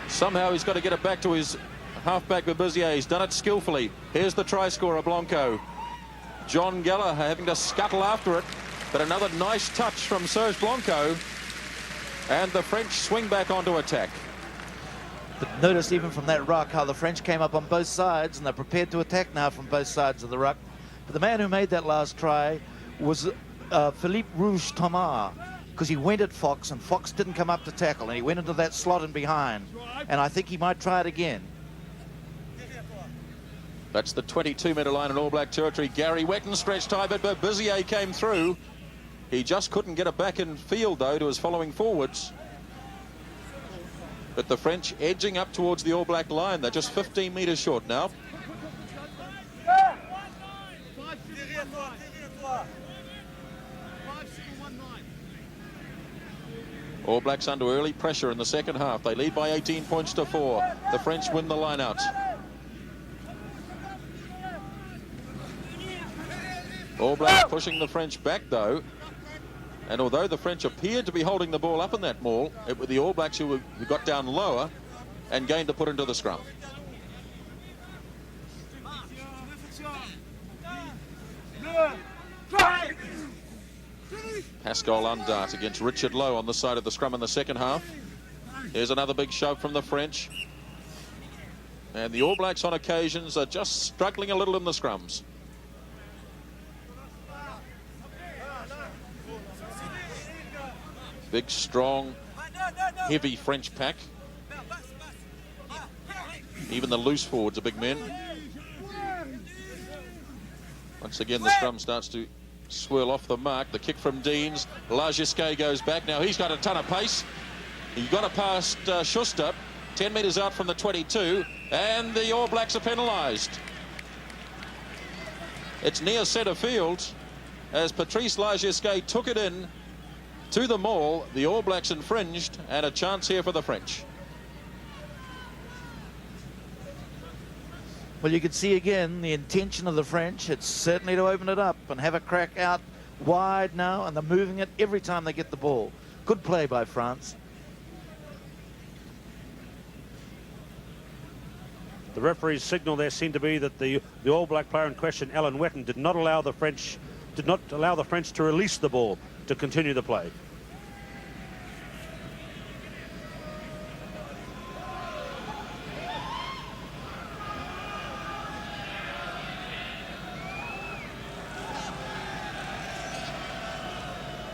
Somehow he's got to get it back to his halfback Berbizier. He's done it skillfully. Here's the try scorer, Blanco. John Gallagher having to scuttle after it. But another nice touch from Serge Blanco. And the French swing back onto attack. But notice even from that ruck how the French came up on both sides, and they're prepared to attack now from both sides of the ruck. But the man who made that last try was Philippe Rouget Tamar, because he went at Fox, and Fox didn't come up to tackle, and he went into that slot and behind. And I think he might try it again. That's the 22-metre line in All Black territory. Gary Whetton stretched high, but Berbizier came through. He just couldn't get it back in field, though, to his following forwards. But the French edging up towards the All Black line. They're just 15 metres short now. All Blacks under early pressure in the second half. They lead by 18 points to 4. The French win the line-out. All Blacks pushing the French back, though. And although the French appeared to be holding the ball up in that maul, it were the All Blacks who got down lower and gained to put into the scrum. Pascal Undart against Richard Lowe on the side of the scrum in the second half. Here's another big shove from the French. And the All Blacks on occasions are just struggling a little in the scrums. Big, strong, heavy French pack. Even the loose forwards are big men. Once again, the scrum starts to swirl off the mark. The kick from Deans. Lagisquet goes back. Now he's got a ton of pace. He got it past Schuster, 10 metres out from the 22, and the All Blacks are penalised. It's near centre field as Patrice Lagisquet took it in to the maul. The All Blacks infringed, and a chance here for the French. Well, you can see again the intention of the French. It's certainly to open it up and have a crack out wide now, and they're moving it every time they get the ball. Good play by France. The referee's signal there seemed to be that the All Black player in question, Alan Whetton, did not allow the French to release the ball to continue the play.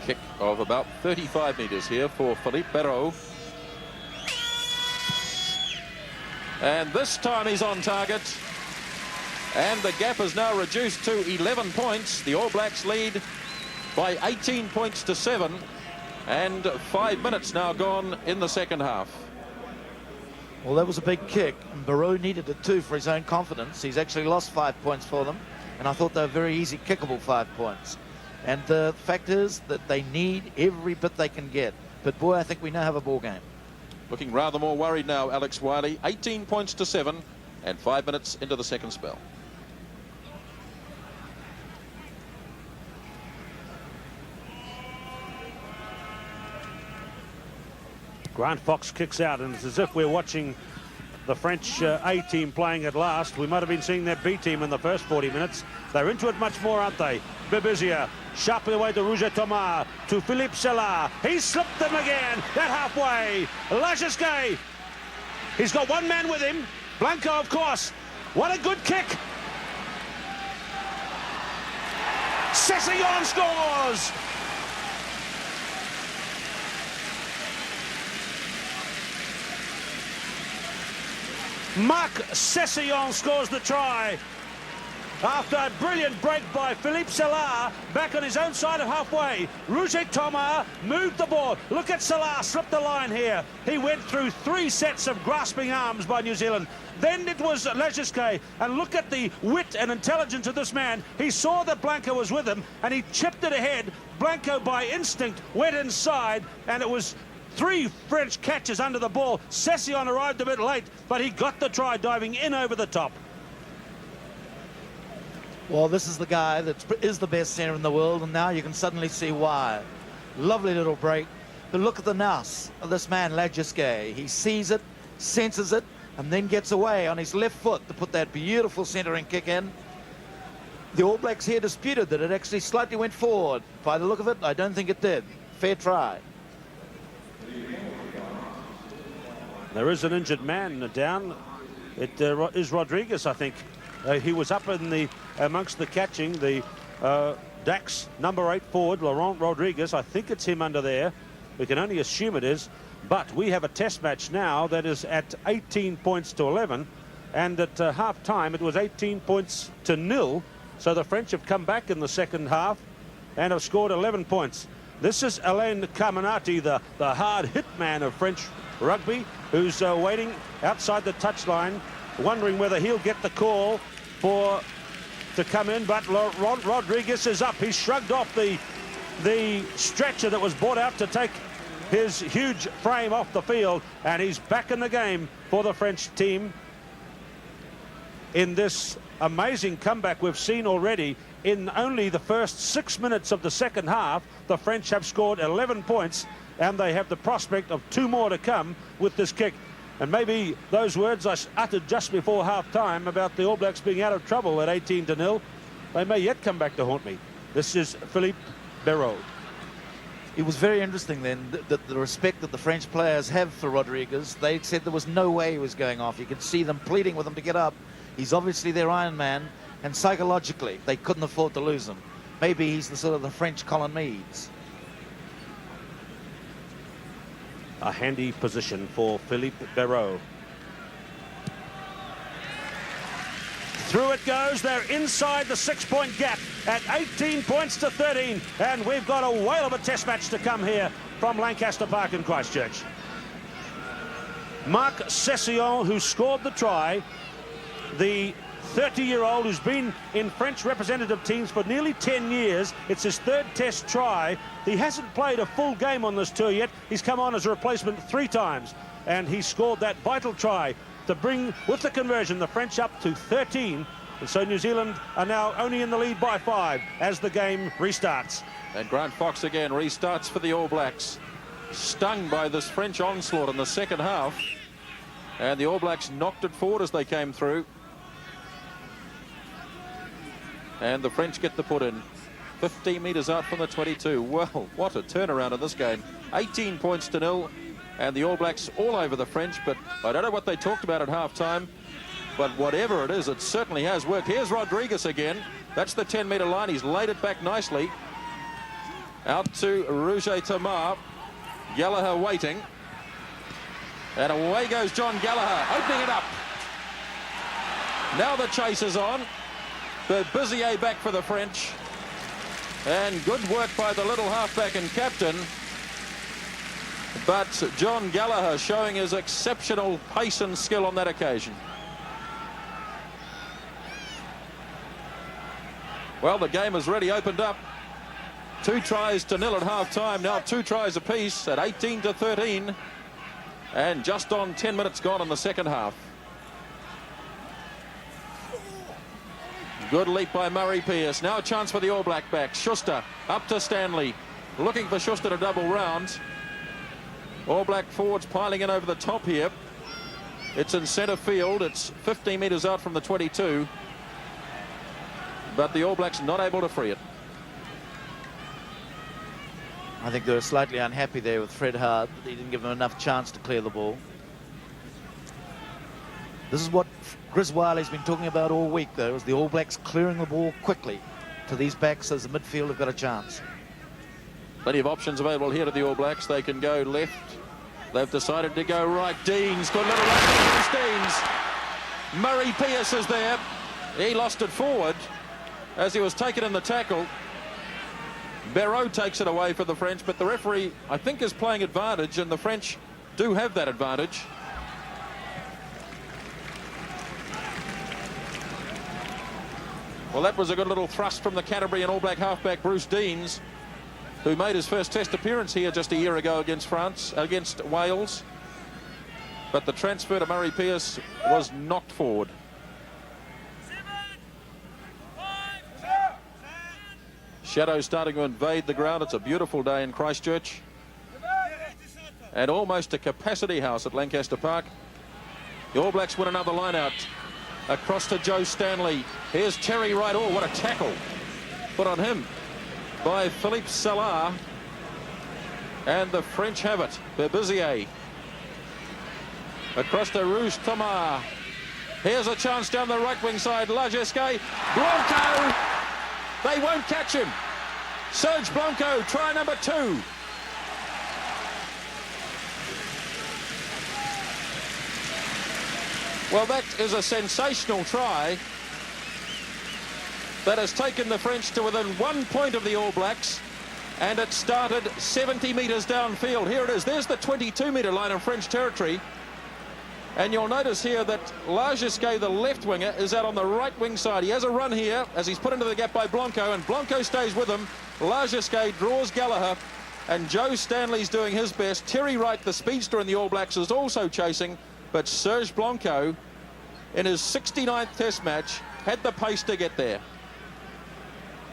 Kick of about 35 metres here for Philippe Berot. And this time he's on target. And the gap is now reduced to 11 points. The All Blacks lead by 18 points to 7. And 5 minutes now gone in the second half. Well, that was a big kick, and Berot needed it too for his own confidence. He's actually lost 5 points for them, and I thought they were very easy kickable 5 points. And the fact is that they need every bit they can get. But boy, I think we now have a ball game. Looking rather more worried now, Alex Wiley. 18 points to 7 and 5 minutes into the second spell. Grant Fox kicks out, and it's as if we're watching the French A team playing at last. We might have been seeing their B team in the first 40 minutes. They're into it much more, aren't they? Bebizia sharply away to Roger Thomas, to Philippe Cecillon. He slipped them again at halfway. Lagisquet, he's got one man with him. Blanco, of course. What a good kick. Cecillon scores. Marc Cecillon scores the try after a brilliant break by Philippe Cecillon back on his own side of halfway. Roger Thomas moved the ball. Look at Cecillon slip the line here. He went through 3 sets of grasping arms by New Zealand. Then it was Lagisquet, and look at the wit and intelligence of this man. He saw that Blanco was with him, and he chipped it ahead. Blanco, by instinct, went inside, and it was 3 French catches under the ball. Cecillon arrived a bit late, but he got the try diving in over the top. Well, this is the guy that is the best centre in the world, and now you can suddenly see why. Lovely little break. But look at the nous of this man, Lagisquet. He sees it, senses it, and then gets away on his left foot to put that beautiful centering kick in. The All Blacks here disputed that it actually slightly went forward. By the look of it, I don't think it did. Fair try. There is an injured man down. It is Rodriguez, I think. He was up in the amongst the catching. The Dax number 8 forward, Laurent Rodriguez. I think it's him under there. We can only assume it is. But we have a test match now that is at 18 points to 11. And at half time, it was 18 points to 0. So the French have come back in the second half and have scored 11 points. This is Alain Carminati, the hard hit man of French rugby, who's waiting outside the touchline, wondering whether he'll get the call to come in. But Rodriguez is up. He shrugged off the stretcher that was brought out to take his huge frame off the field, and he's back in the game for the French team in this amazing comeback we've seen already. In only the first 6 minutes of the second half, the French have scored 11 points, and they have the prospect of 2 more to come with this kick. And maybe those words I uttered just before half-time about the All Blacks being out of trouble at 18-0, they may yet come back to haunt me. This is Philippe Berot. It was very interesting then that the respect that the French players have for Rodriguez. They said there was no way he was going off. You could see them pleading with him to get up. He's obviously their Iron Man, and psychologically they couldn't afford to lose him. Maybe he's the sort of the French Colin Meads. A handy position for Philippe Berot. Through it goes. They're inside the 6-point gap at 18 points to 13. And we've got a whale of a test match to come here from Lancaster Park in Christchurch. Marc Cecillon, who scored the try, the 30-year-old who's been in French representative teams for nearly 10 years. It's his 3rd test try. He hasn't played a full game on this tour yet. He's come on as a replacement 3 times, and he scored that vital try to bring, with the conversion, the French up to 13. And so New Zealand are now only in the lead by 5 as the game restarts. And Grant Fox again restarts for the All Blacks. Stung by this French onslaught in the second half. And the All Blacks knocked it forward as they came through. And the French get the put in. 15 metres out from the 22. Well, what a turnaround in this game. 18 points to 0. And the All Blacks all over the French. But I don't know what they talked about at half-time. But whatever it is, it certainly has worked. Here's Rodriguez again. That's the 10-metre line. He's laid it back nicely. Out to Roger Tamar. Gallagher waiting. And away goes John Gallagher, opening it up. Now the chase is on. Berbizier back for the French. And good work by the little halfback and captain. But John Gallagher showing his exceptional pace and skill on that occasion. Well, the game has already opened up. 2 tries to 0 at half-time. Now 2 tries apiece at 18 to 13. And just on 10 minutes gone in the second half. Good leap by Murray Pearce. Now a chance for the All Black back. Schuster up to Stanley. Looking for Schuster to double round. All Black forwards piling in over the top here. It's in centre field. It's 15 metres out from the 22. But the All Blacks not able to free it. I think they were slightly unhappy there with Fred Hard. He didn't give them enough chance to clear the ball. This is what Chris Wiley's been talking about all week, though, is the All Blacks clearing the ball quickly to these backs as the midfield have got a chance. Plenty of options available here to the All Blacks. They can go left. They've decided to go right. Deans, good little run from Deans. Murray Pearce is there. He lost it forward as he was taken in the tackle. Berot takes it away for the French, but the referee, I think, is playing advantage, and the French do have that advantage. Well, that was a good little thrust from the Canterbury and All Black halfback Bruce Deans, who made his first test appearance here just a year ago against Wales. But the transfer to Murray Pearce was knocked forward. Shadows starting to invade the ground. It's a beautiful day in Christchurch. And almost a capacity house at Lancaster Park. The All Blacks win another line out. Across to Joe Stanley. Here's Terry Wright. Oh, what a tackle put on him by Philippe Salah. And the French have it. Berbizier. Across to Rouge Thomas. Here's a chance down the right wing side. Lagesque. Blanco. They won't catch him. Serge Blanco, try number 2. Well, that is a sensational try that has taken the French to within 1 point of the All Blacks, and it started 70 metres downfield. Here it is. There's the 22-metre line of French territory. And you'll notice here that Lagesque, the left winger, is out on the right wing side. He has a run here as he's put into the gap by Blanco, and Blanco stays with him. Lagesque draws Gallagher, And Joe Stanley's doing his best. Terry Wright, the speedster in the All Blacks, is also chasing. But Serge Blanco, in his 69th Test match, had the pace to get there.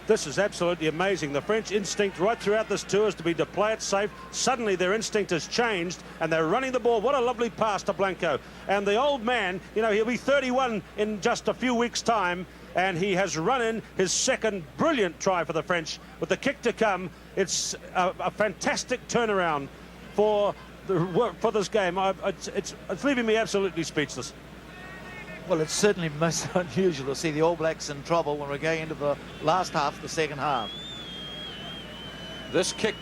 This is absolutely amazing. The French instinct right throughout this tour is to play it safe. Suddenly their instinct has changed and they're running the ball. What a lovely pass to Blanco. And the old man, you know, he'll be 31 in just a few weeks' time, and he has run in his second brilliant try for the French with the kick to come. It's a fantastic turnaround for this game. It's leaving me absolutely speechless. Well, it's certainly most unusual to see the All Blacks in trouble when we're going into the last half of the second half. This kick,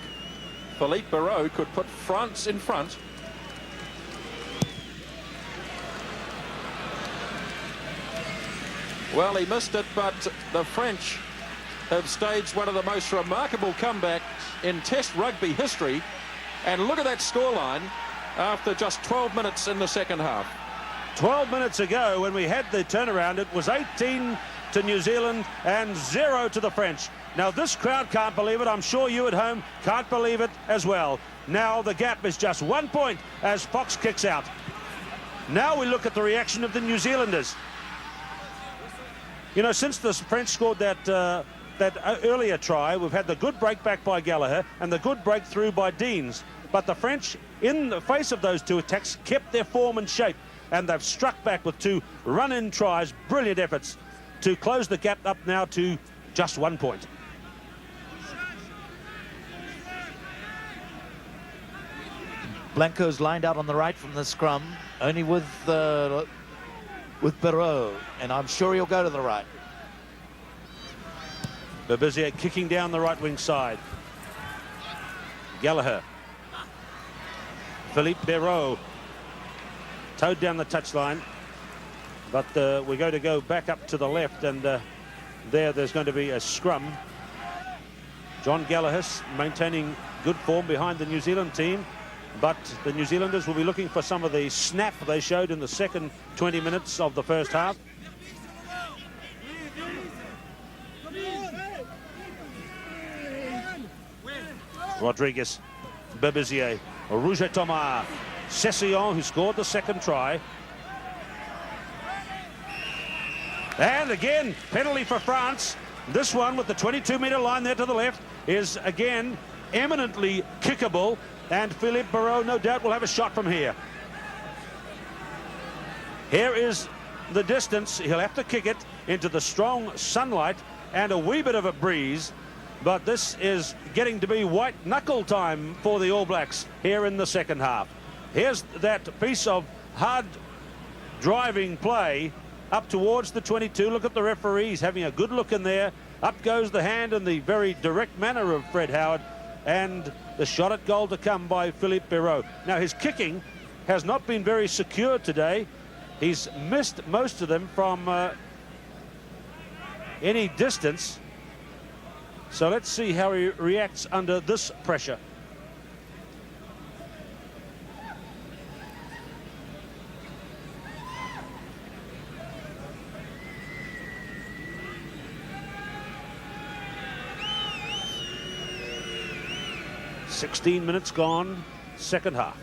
Philippe Berot, could put France in front. Well, he missed it, but the French have staged one of the most remarkable comebacks in Test rugby history. And look at that scoreline after just 12 minutes in the second half. 12 minutes ago, when we had the turnaround, it was 18 to New Zealand and 0 to the French. Now, this crowd can't believe it. I'm sure you at home can't believe it as well. Now, the gap is just 1 point as Fox kicks out. Now we look at the reaction of the New Zealanders. You know, since the French scored that earlier try, we've had the good break back by Gallagher and the good breakthrough by Deans. But the French, in the face of those two attacks, kept their form and shape. And they've struck back with 2 run-in tries, brilliant efforts to close the gap up now to just 1 point. Blanco's lined out on the right from the scrum, only with Berot, and I'm sure he'll go to the right. Berbizier kicking down the right wing side. Gallagher. Philippe Berot towed down the touchline, but we're going to go back up to the left, and there's going to be a scrum. John Gallagher maintaining good form behind the New Zealand team, but the New Zealanders will be looking for some of the snap they showed in the second 20 minutes of the first half. Rodriguez, Berbizier, Rouget Thomas, Cecillon, who scored the second try. And again, penalty for France. This one with the 22-metre line there to the left is again eminently kickable, and Philippe Berot no doubt will have a shot from here. Here is the distance. He'll have to kick it into the strong sunlight and a wee bit of a breeze, but this is getting to be white knuckle time for the All Blacks here in the second half. Here's that piece of hard driving play up towards the 22. Look at the referees having a good look in there. Up goes the hand in the very direct manner of Fred Howard, and the shot at goal to come by Philippe Berot. Now, his kicking has not been very secure today. He's missed most of them from any distance. So let's see how he reacts under this pressure. "16 minutes gone, second half."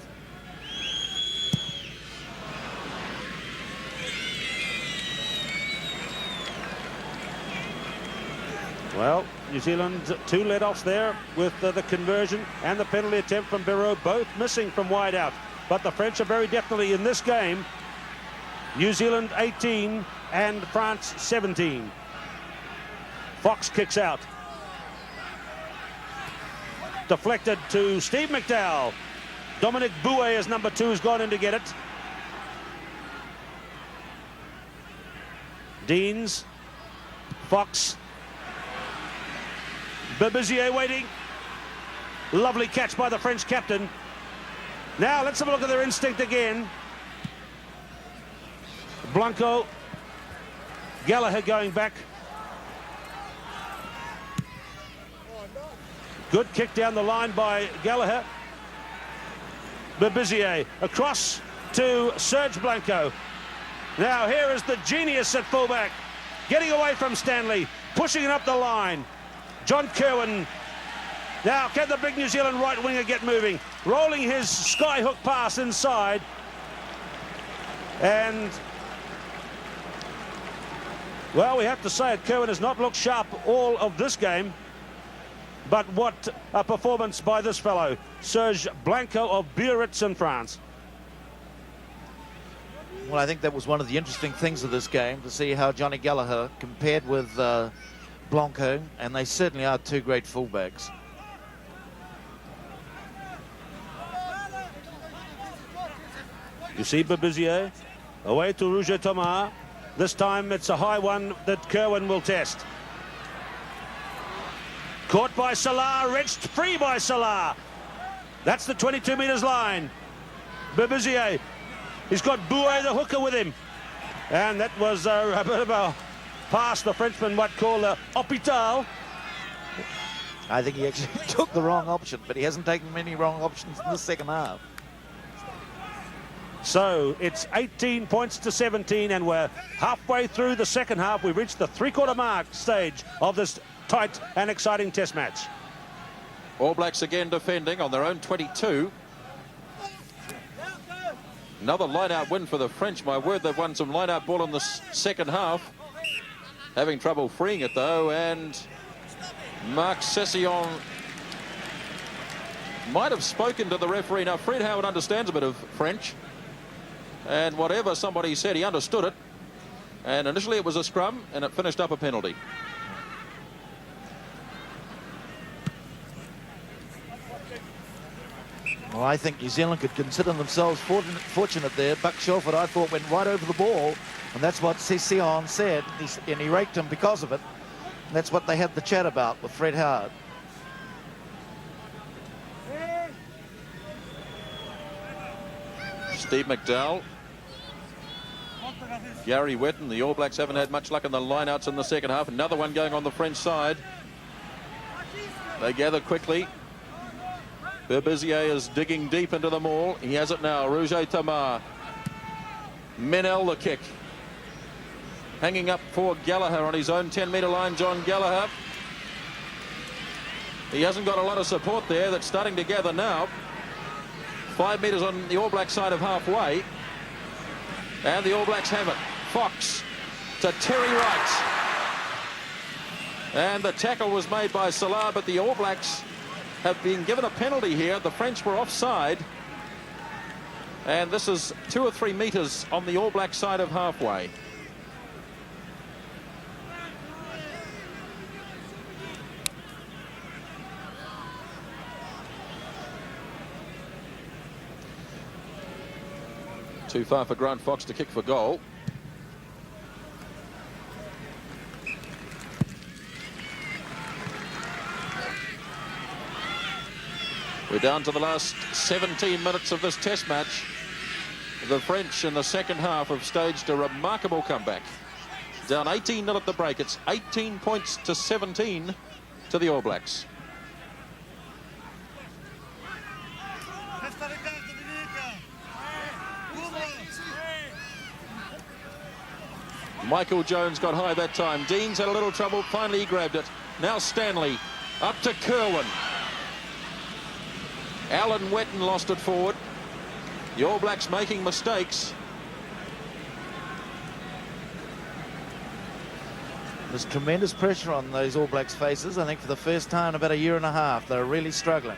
Well, New Zealand 2 let-offs there with the conversion and the penalty attempt from Berot, both missing from wide out. But the French are very definitely in this game. New Zealand 18 and France 17. Fox kicks out. Deflected to Steve McDowell. Dominic Bouet as number 2 has gone in to get it. Deans, Fox, Berbizier waiting. Lovely catch by the French captain. Now let's have a look at their instinct again. Blanco, Gallagher going back. Good kick down the line by Gallagher. Berbizier across to Serge Blanco. Now here is the genius at fullback, getting away from Stanley, pushing it up the line. John Kerwin Now, can the big New Zealand right winger get moving? Rolling his skyhook pass inside. And, well, we have to say it, Kerwin has not looked sharp all of this game. But what a performance by this fellow, Serge Blanco of Berot in France. Well, I think that was one of the interesting things of this game, to see how Johnny Gallagher compared with Blanco, and they certainly are two great fullbacks. You see Berbizier away to Roger Thomas. This time it's a high one that Kerwin will test. Caught by Salah, wrenched free by Salah. That's the 22 metres line. Berbizier. He's got Bouet the hooker with him. And that was a bit of a pass the Frenchman might call a hôpital. I think he actually took the wrong option, but he hasn't taken many wrong options in the second half. So it's 18 points to 17, and we're halfway through the second half. We've reached the three-quarter mark stage of this tight and exciting test match. All Blacks again defending on their own 22. Another line-out win for the French. My word, they've won some line-out ball in the second half. Having trouble freeing it, though, and Mark Cecillon might have spoken to the referee. Now, Fred Howard understands a bit of French, and whatever somebody said, he understood it. And initially it was a scrum, and it finished up a penalty. Well, I think New Zealand could consider themselves fortunate there. Buck Shelford, I thought, went right over the ball, and that's what Cecillon said, and he raked him because of it. And that's what they had the chat about with Fred Howard. Steve McDowell, Gary Whetton. The All Blacks haven't had much luck in the lineouts in the second half. Another one going on the French side. They gather quickly. Berbizier is digging deep into the maul. He has it now. Roger Thomas. Menel the kick. Hanging up for Gallagher on his own 10-metre line. John Gallagher. He hasn't got a lot of support there. That's starting to gather now. 5 metres on the All Black side of halfway. And the All Blacks have it. Fox to Terry Wright. And the tackle was made by Salah, but the All Blacks have been given a penalty here. The French were offside. And this is 2 or 3 metres on the All Black side of halfway. Too far for Grant Fox to kick for goal. We're down to the last 17 minutes of this test match. The French in the second half have staged a remarkable comeback. Down 18-0 at the break. It's 18 points to 17 to the All Blacks. Michael Jones got high that time. Deans had a little trouble. Finally, he grabbed it. Now Stanley up to Kerwin. Alan Whetton lost it forward. The All Blacks making mistakes. There's tremendous pressure on those All Blacks' faces. I think for the first time in about a year and a half, they're really struggling.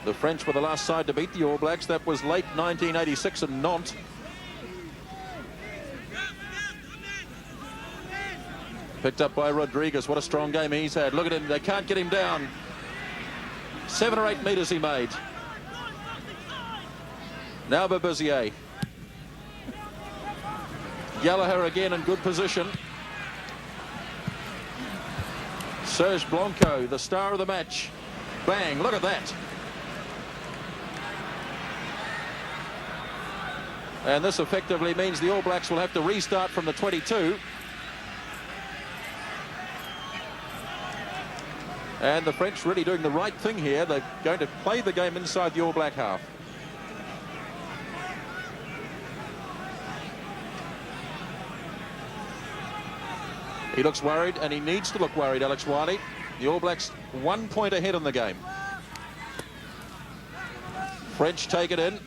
The French were the last side to beat the All Blacks. That was late 1986 in Nantes. Picked up by Rodriguez. What a strong game he's had. Look at him. They can't get him down. 7 or 8 metres he made. Now Berbizier. Gallagher again in good position. Serge Blanco, the star of the match. Bang, look at that. And this effectively means the All Blacks will have to restart from the 22. And the French really doing the right thing here. They're going to play the game inside the All Black half. He looks worried, and he needs to look worried, Alex Wiley. The All Blacks 1 point ahead in the game. French take it in.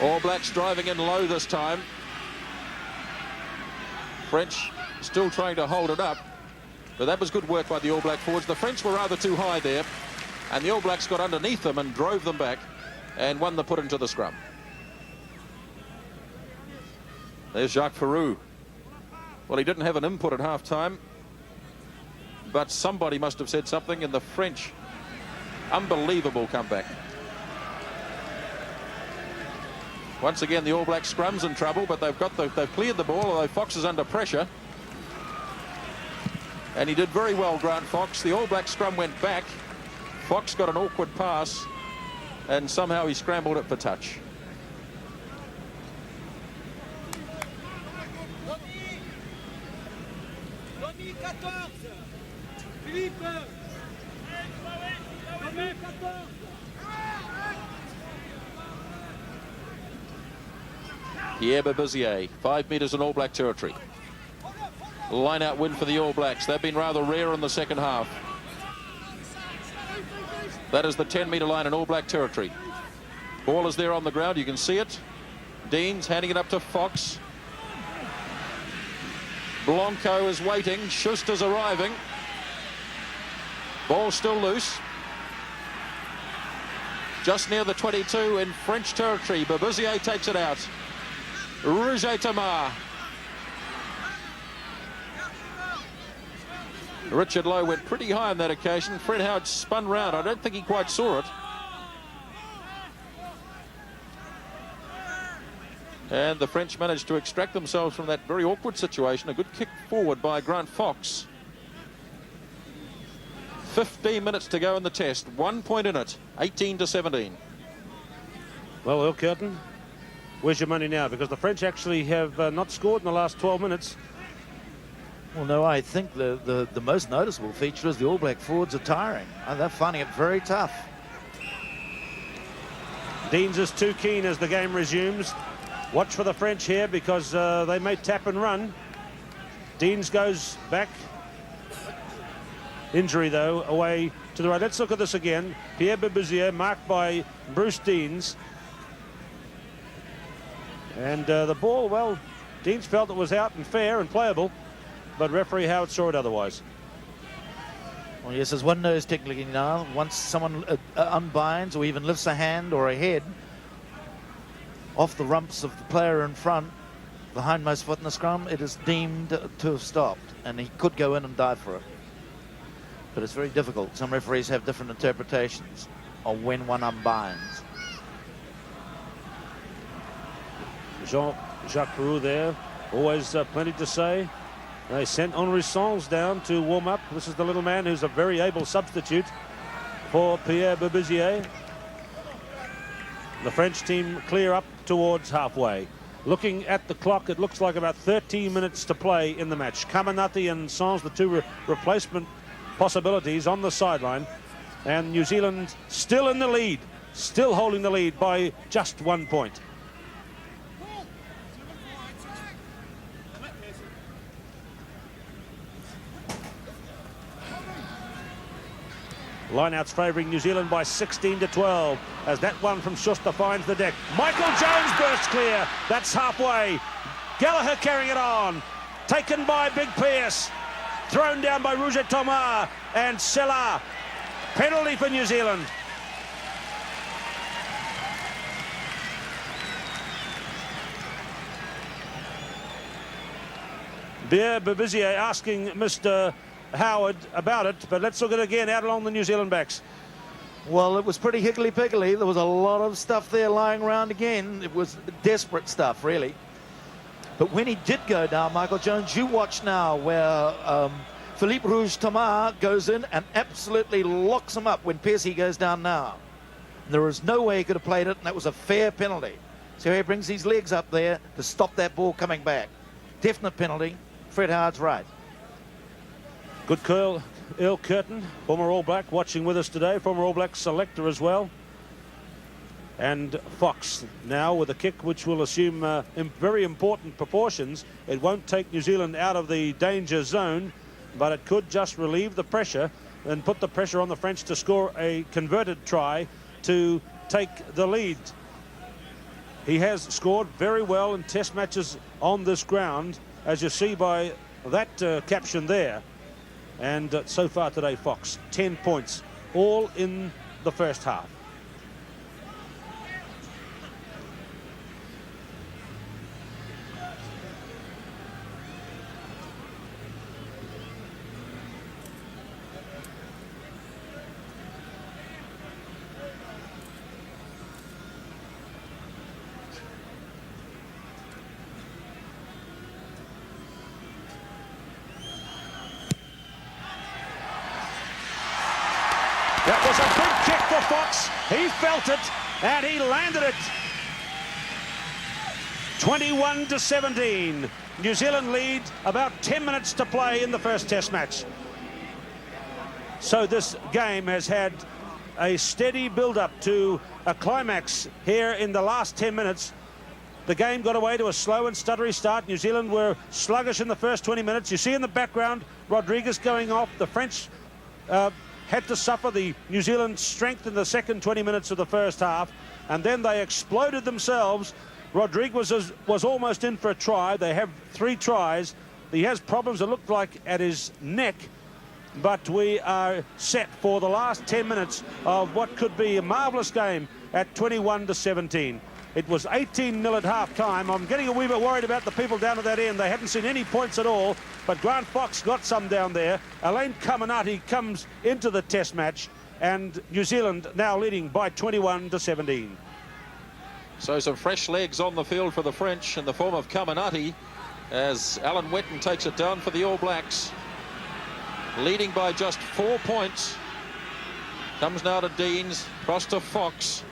All Blacks driving in low this time. French still trying to hold it up, but that was good work by the All Black forwards. The French were rather too high there, and the All Blacks got underneath them and drove them back and won the put into the scrum. There's Jacques Ferrou. Well, he didn't have an input at half-time, but somebody must have said something, and the French, unbelievable comeback. Once again, the All Black scrum's in trouble, but they've cleared the ball, although Fox is under pressure. And he did very well, Grant Fox. The All Black scrum went back. Fox got an awkward pass, and somehow he scrambled it for touch. Pierre Berbizier, 5 metres in All Black territory. Line-out win for the All Blacks. They've been rather rare in the second half. That is the 10-metre line in All Black territory. Ball is there on the ground. You can see it. Deans handing it up to Fox. Blanco is waiting. Schuster's arriving. Ball still loose. Just near the 22 in French territory. Berbizier takes it out. Roger Thomas. Richard Lowe went pretty high on that occasion. Fred Howard spun round. I don't think he quite saw it. And the French managed to extract themselves from that very awkward situation. A good kick forward by Grant Fox. 15 minutes to go in the test. 1 point in it. 18-17. Well, Earl Curtin, where's your money now? Because the French actually have not scored in the last 12 minutes. Well, no, I think the most noticeable feature is the All Black forwards are tiring. And they're finding it very tough. Deans is too keen as the game resumes. Watch for the French here because they may tap and run. Deans goes back. Injury, though, away to the right. Let's look at this again. Pierre Berbizier marked by Bruce Deans. And the ball, well, Deans felt it was out and fair and playable, but referee Howard saw it otherwise. Well, yes, as one knows technically now, once someone unbinds or even lifts a hand or a head off the rumps of the player in front, the hindmost foot in the scrum, it is deemed to have stopped, and he could go in and dive for it. But it's very difficult. Some referees have different interpretations of when one unbinds. Jacques Ferrou there, always plenty to say. They sent Henri Sons down to warm up. This is the little man who's a very able substitute for Pierre Berbizier. The French team clear up towards halfway. Looking at the clock, it looks like about 13 minutes to play in the match. Kamanati and Sons, the two replacement possibilities on the sideline, and New Zealand still in the lead, still holding the lead by just 1 point. Lineouts favouring New Zealand by 16-12 as that one from Schuster finds the deck. Michael Jones bursts clear. That's halfway. Gallagher carrying it on. Taken by Big Pierce. Thrown down by Roger Thomas and Cecillon. Penalty for New Zealand. Pierre Berbizier asking Mr. Howard about it, but let's look at it again out along the New Zealand backs. Well, it was pretty higgledy-piggledy. There was a lot of stuff there lying around again. It was desperate stuff, really. But when he did go down, Michael Jones, you watch now where Philippe Rouge Thomas goes in and absolutely locks him up when Piercy goes down now. And there was no way he could have played it, and that was a fair penalty. So he brings his legs up there to stop that ball coming back. Definite penalty. Fred Howard's right. Good call, Earl Curtin, former All Black, watching with us today, former All Black selector as well. And Fox now with a kick which will assume in very important proportions. It won't take New Zealand out of the danger zone, but it could just relieve the pressure and put the pressure on the French to score a converted try to take the lead. He has scored very well in test matches on this ground, as you see by that caption there. And so far today, Fox, 10 points, all in the first half. That was a big kick for Fox. He felt it, and he landed it. 21-17. New Zealand lead, about 10 minutes to play in the first test match. So this game has had a steady build-up to a climax here in the last 10 minutes. The game got away to a slow and stuttery start. New Zealand were sluggish in the first 20 minutes. You see in the background, Rodriguez going off. The French had to suffer the New Zealand strength in the second 20 minutes of the first half, and then they exploded themselves. Rodriguez was almost in for a try. They have 3 tries. He has problems, it looked like, at his neck, but we are set for the last 10 minutes of what could be a marvellous game at 21-17. It was 18-0 at half-time. I'm getting a wee bit worried about the people down at that end. They hadn't seen any points at all, but Grant Fox got some down there. Elaine Caminati comes into the test match, and New Zealand now leading by 21-17. So some fresh legs on the field for the French in the form of Caminati, as Alan Whetton takes it down for the All Blacks. Leading by just 4 points. Comes now to Deans, cross to Fox.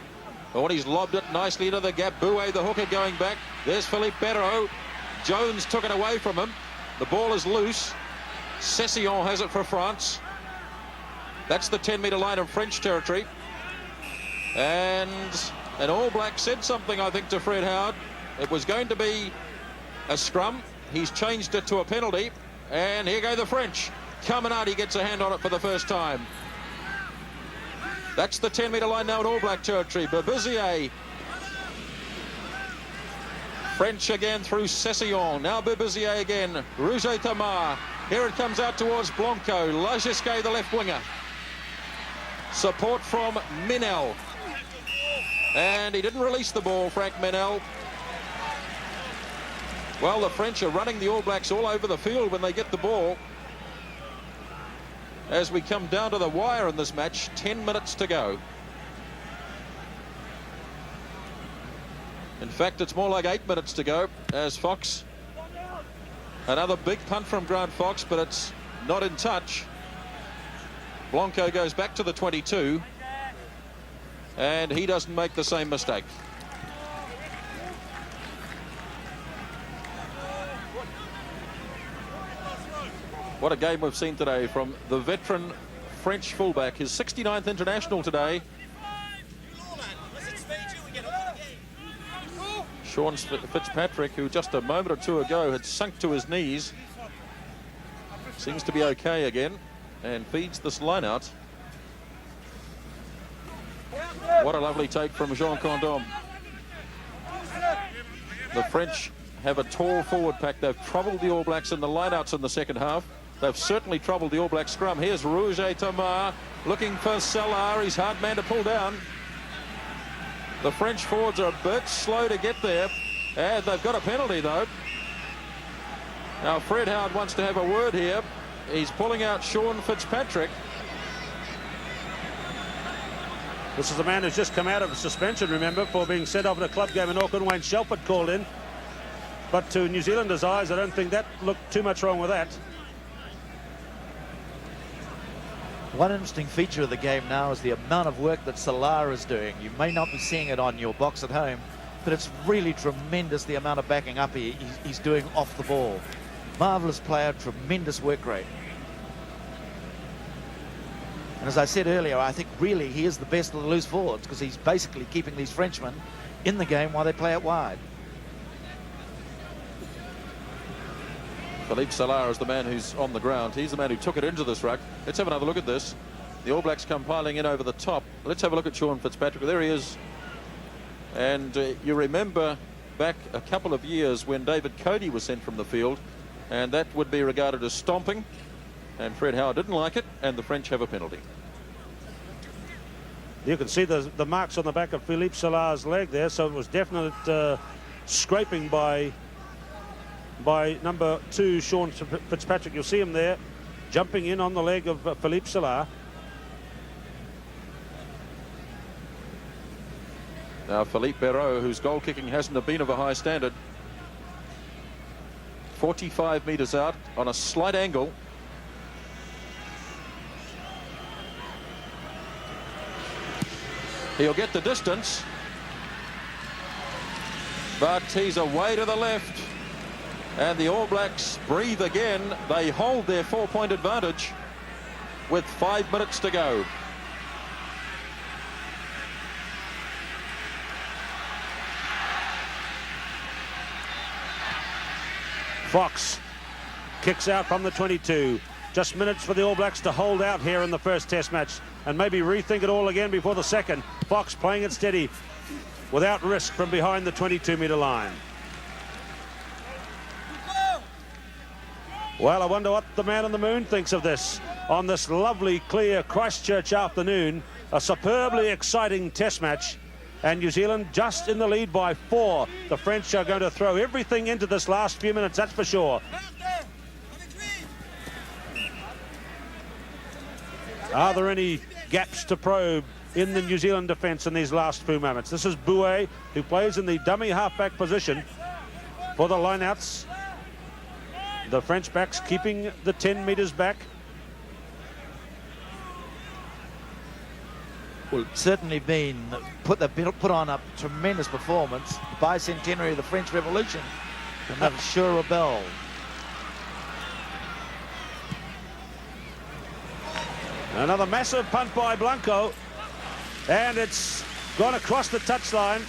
Oh, and he's lobbed it nicely into the gap. Bouet, the hooker, going back. There's Philippe Berot. Jones took it away from him. The ball is loose. Cecillon has it for France. That's the 10-metre line of French territory. And an All Black said something, I think, to Fred Howard. It was going to be a scrum. He's changed it to a penalty. And here go the French. Caminati gets a hand on it for the first time. That's the 10-metre line now in All Black territory. Berbizier. French again through Cecillon. Now Berbizier again. Rouget Tamar. Here it comes out towards Blanco. Lagisquet, the left winger. Support from Minel. And he didn't release the ball, Frank Minel. Well, the French are running the All Blacks all over the field when they get the ball. As we come down to the wire in this match, 10 minutes to go. In fact, it's more like 8 minutes to go, as Fox, another big punt from Grant Fox, but it's not in touch. Blanco goes back to the 22, and he doesn't make the same mistake. What a game we've seen today from the veteran French fullback, his 69th international today. Sean Fitzpatrick, who just a moment or two ago had sunk to his knees, seems to be okay again and feeds this line out. What a lovely take from Jean Condom. The French have a tall forward pack. They've troubled the All Blacks in the lineouts in the second half. They've certainly troubled the All Black scrum. Here's Rouget Tamar looking for Salar. He's hard man to pull down. The French forwards are a bit slow to get there. And they've got a penalty, though. Now, Fred Howard wants to have a word here. He's pulling out Sean Fitzpatrick. This is the man who's just come out of suspension, remember, for being sent off in a club game in Auckland. Wayne Shelford called in. But to New Zealanders' eyes, I don't think that looked too much wrong with that. One interesting feature of the game now is the amount of work that Salar is doing. You may not be seeing it on your box at home, but it's really tremendous the amount of backing up he's doing off the ball. Marvellous player, tremendous work rate. And as I said earlier, I think really he is the best of the loose forwards because he's basically keeping these Frenchmen in the game while they play it wide. Philippe Salar is the man who's on the ground. He's the man who took it into this ruck. Let's have another look at this. The All Blacks come piling in over the top. Let's have a look at Sean Fitzpatrick. There he is. And you remember back a couple of years when David Cody was sent from the field, and that would be regarded as stomping, and Fred Howard didn't like it, and the French have a penalty. You can see the marks on the back of Philippe Salar's leg there, so it was definite scraping by number 2, Sean Fitzpatrick. You'll see him there jumping in on the leg of Philippe Salar. Now Philippe Berot, whose goal kicking hasn't been of a high standard, 45 metres out on a slight angle. He'll get the distance, but he's away to the left, and the All Blacks breathe again. They hold their 4-point advantage with 5 minutes to go. Fox kicks out from the 22. Just minutes for the All Blacks to hold out here in the first Test match and maybe rethink it all again before the second. Fox playing it steady without risk from behind the 22-metre line. Well, I wonder what the man on the moon thinks of this on this lovely, clear Christchurch afternoon. A superbly exciting Test match, and New Zealand just in the lead by 4. The French are going to throw everything into this last few minutes, that's for sure. Are there any gaps to probe in the New Zealand defence in these last few moments? This is Bouet, who plays in the dummy halfback position for the lineouts. The French backs keeping the 10 metres back. Well, it's certainly been put on a tremendous performance. Bicentenary of the French Revolution. And that sure rebel. Another massive punt by Blanco, and it's gone across the touchline.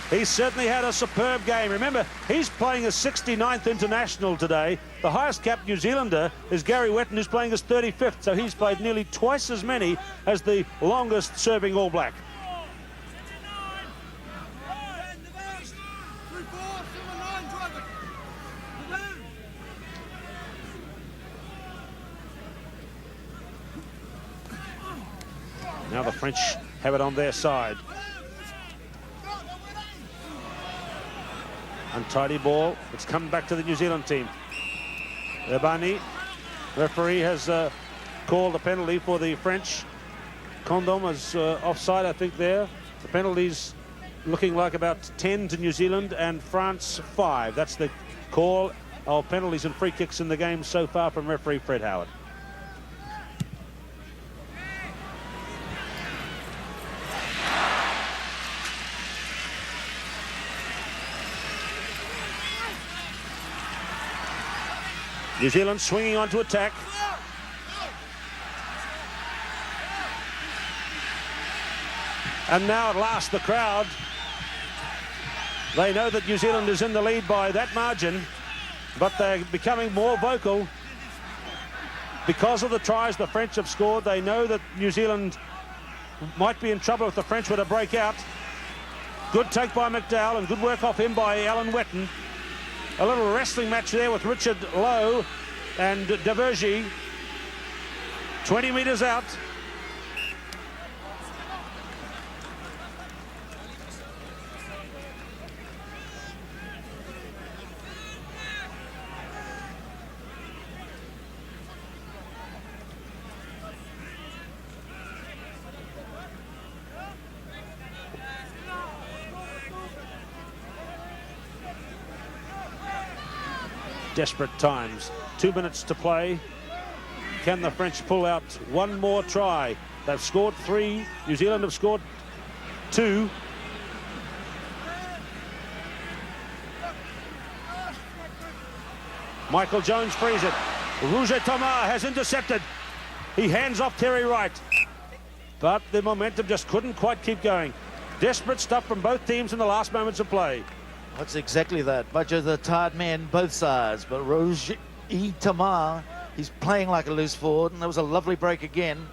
He's certainly had a superb game. Remember, he's playing his 69th international today. The highest capped New Zealander is Gary Whetton, who's playing his 35th, so he's played nearly twice as many as the longest serving All Black. Now the French have it on their side. Untidy ball. It's come back to the New Zealand team. Ebani, referee, has called a penalty for the French. Condom is offside, I think, there. The penalty's looking like about 10 to New Zealand and France 5. That's the call of penalties and free kicks in the game so far from referee Fred Howard. New Zealand swinging on to attack. And now at last the crowd, they know that New Zealand is in the lead by that margin, but they're becoming more vocal because of the tries the French have scored. They know that New Zealand might be in trouble if the French were to break out. Good take by McDowell and good work off him by Alan Whetton. A little wrestling match there with Richard Lowe and Divergy. 20 metres out. Desperate times. 2 minutes to play. Can the French pull out one more try? They've scored 3. New Zealand have scored 2. Michael Jones frees it. Roger Thomas has intercepted. He hands off Terry Wright. But the momentum just couldn't quite keep going. Desperate stuff from both teams in the last moments of play. That's exactly that. Much of the tired men, both sides. But Roger Tamar, he's playing like a loose forward, and there was a lovely break again.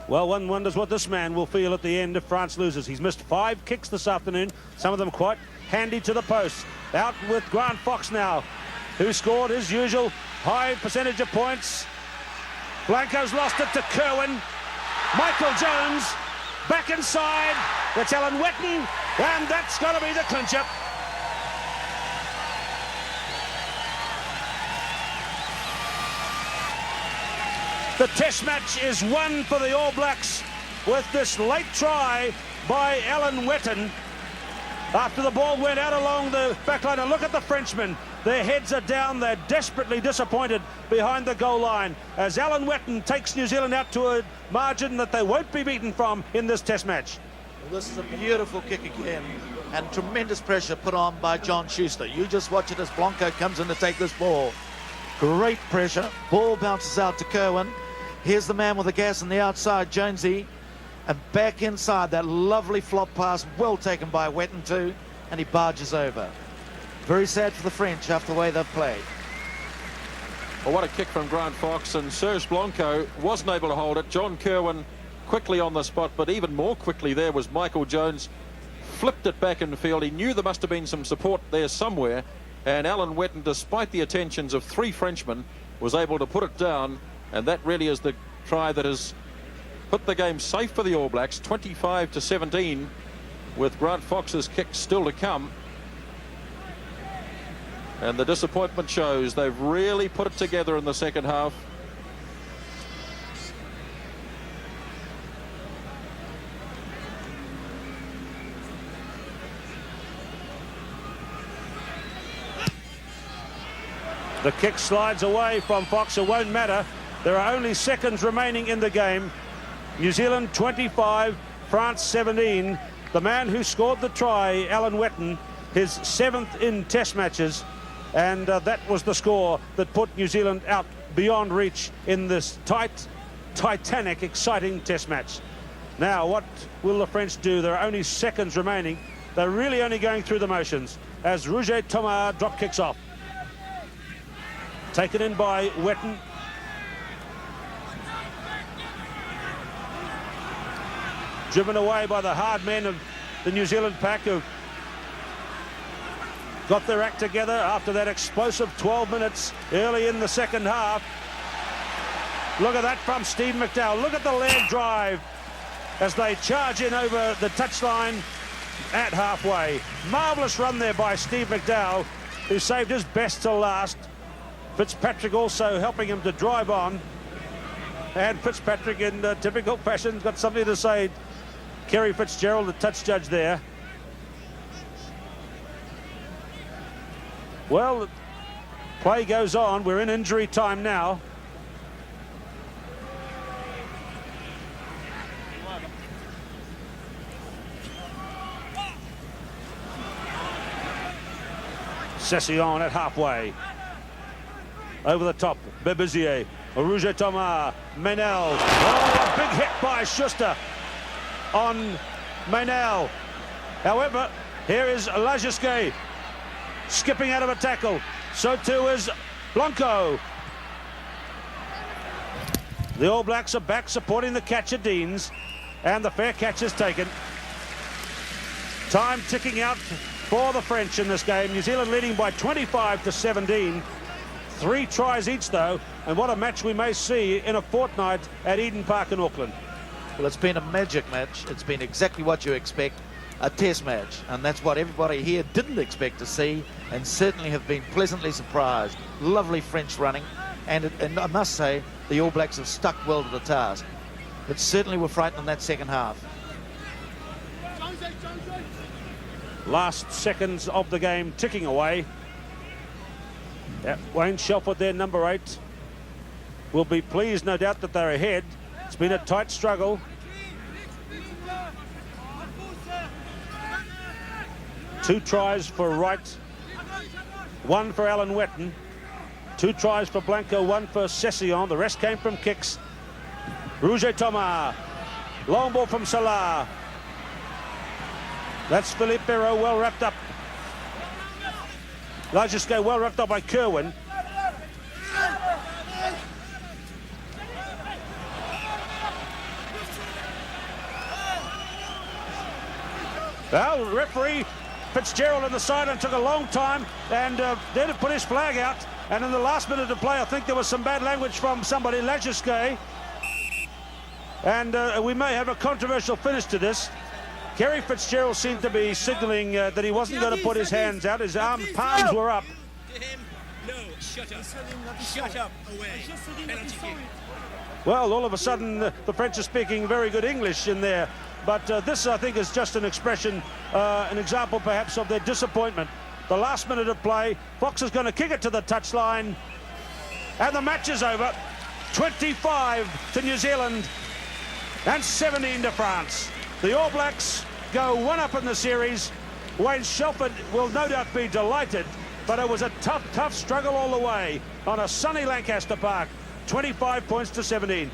Well, one wonders what this man will feel at the end if France loses. He's missed 5 kicks this afternoon, some of them quite handy to the post. Out with Grant Fox now, who scored his usual high percentage of points. Blanco's lost it to Kerwin. Michael Jones back inside. That's Alan Whetton, and that's got to be the clincher. The test match is won for the All Blacks with this late try by Alan Whetton after the ball went out along the backline. And look at the Frenchmen. Their heads are down. They're desperately disappointed behind the goal line as Alan Whetton takes New Zealand out to a margin that they won't be beaten from in this test match. Well, this is a beautiful kick again, and tremendous pressure put on by John Schuster. You just watch it as Blanco comes in to take this ball. Great pressure. Ball bounces out to Kerwin. Here's the man with the gas on the outside, Jonesy. And back inside, that lovely flop pass, well taken by Whetton too, and he barges over. Very sad for the French after the way they've played. Well, what a kick from Grant Fox, and Serge Blanco wasn't able to hold it. John Kerwin quickly on the spot, but even more quickly there was Michael Jones. Flipped it back in the field. He knew there must have been some support there somewhere, and Alan Whetton, despite the attentions of 3 Frenchmen, was able to put it down, and that really is the try that has put the game safe for the All Blacks, 25-17, with Grant Fox's kick still to come. And the disappointment shows. They've really put it together in the second half. The kick slides away from Fox. It won't matter. There are only seconds remaining in the game. New Zealand 25, France 17. The man who scored the try, Alan Whetton, his 7th in test matches. And that was the score that put New Zealand out beyond reach in this titanic, exciting test match. Now, what will the French do? There are only seconds remaining. They're really only going through the motions as Roger Thomas drop kicks off. Taken in by Whetton. Driven away by the hard men of the New Zealand pack who've got their act together after that explosive 12 minutes early in the second half. Look at that from Steve McDowell. Look at the leg drive as they charge in over the touchline at halfway. Marvellous run there by Steve McDowell, who saved his best till last. Fitzpatrick also helping him to drive on. And Fitzpatrick, in typical fashion, got something to say. Kerry Fitzgerald, the touch judge there. Well, play goes on. We're in injury time now. Cecillon at halfway. Over the top, Bebezier, Roger Thomas, Menel. Oh, a big hit by Schuster on Menel. However, here is Lagisquet skipping out of a tackle. So too is Blanco. The All Blacks are back supporting the catcher Deans, and the fair catch is taken. Time ticking out for the French in this game. New Zealand leading by 25-17. 3 tries each though, and what a match we may see in a fortnight at Eden Park in Auckland. Well, it's been a magic match. It's been exactly what you expect, a test match, and that's what everybody here didn't expect to see, and certainly have been pleasantly surprised. Lovely French running, and I must say the All Blacks have stuck well to the task, but certainly were frightened in that second half. Last seconds of the game ticking away. Wayne Shelford there, number 8, will be pleased, no doubt, that they're ahead. It's been a tight struggle. Two tries for Wright, 1 for Alan Whetton, 2 tries for Blanco, 1 for Cecillon. The rest came from kicks. Roger Thomas, long ball from Salah. That's Philippe Berot, well wrapped up. Lajuske well rocked up by Kerwin. Well, referee Fitzgerald on the side and took a long time, and then put his flag out. And in the last minute of play, I think there was some bad language from somebody, Lajuske. And we may have a controversial finish to this. Kerry Fitzgerald seemed to be signalling that he wasn't going to put his hands out. His palms were up. No, shut up. Shut up. Away. Penalty kick. Well, all of a sudden, the French are speaking very good English in there. But this, I think, is just an expression, an example, perhaps, of their disappointment. The last minute of play, Fox is going to kick it to the touchline. And the match is over. 25 to New Zealand and 17 to France. The All Blacks go one up in the series. Wayne Shelford will no doubt be delighted, but it was a tough struggle all the way on a sunny Lancaster Park. 25 points to 17.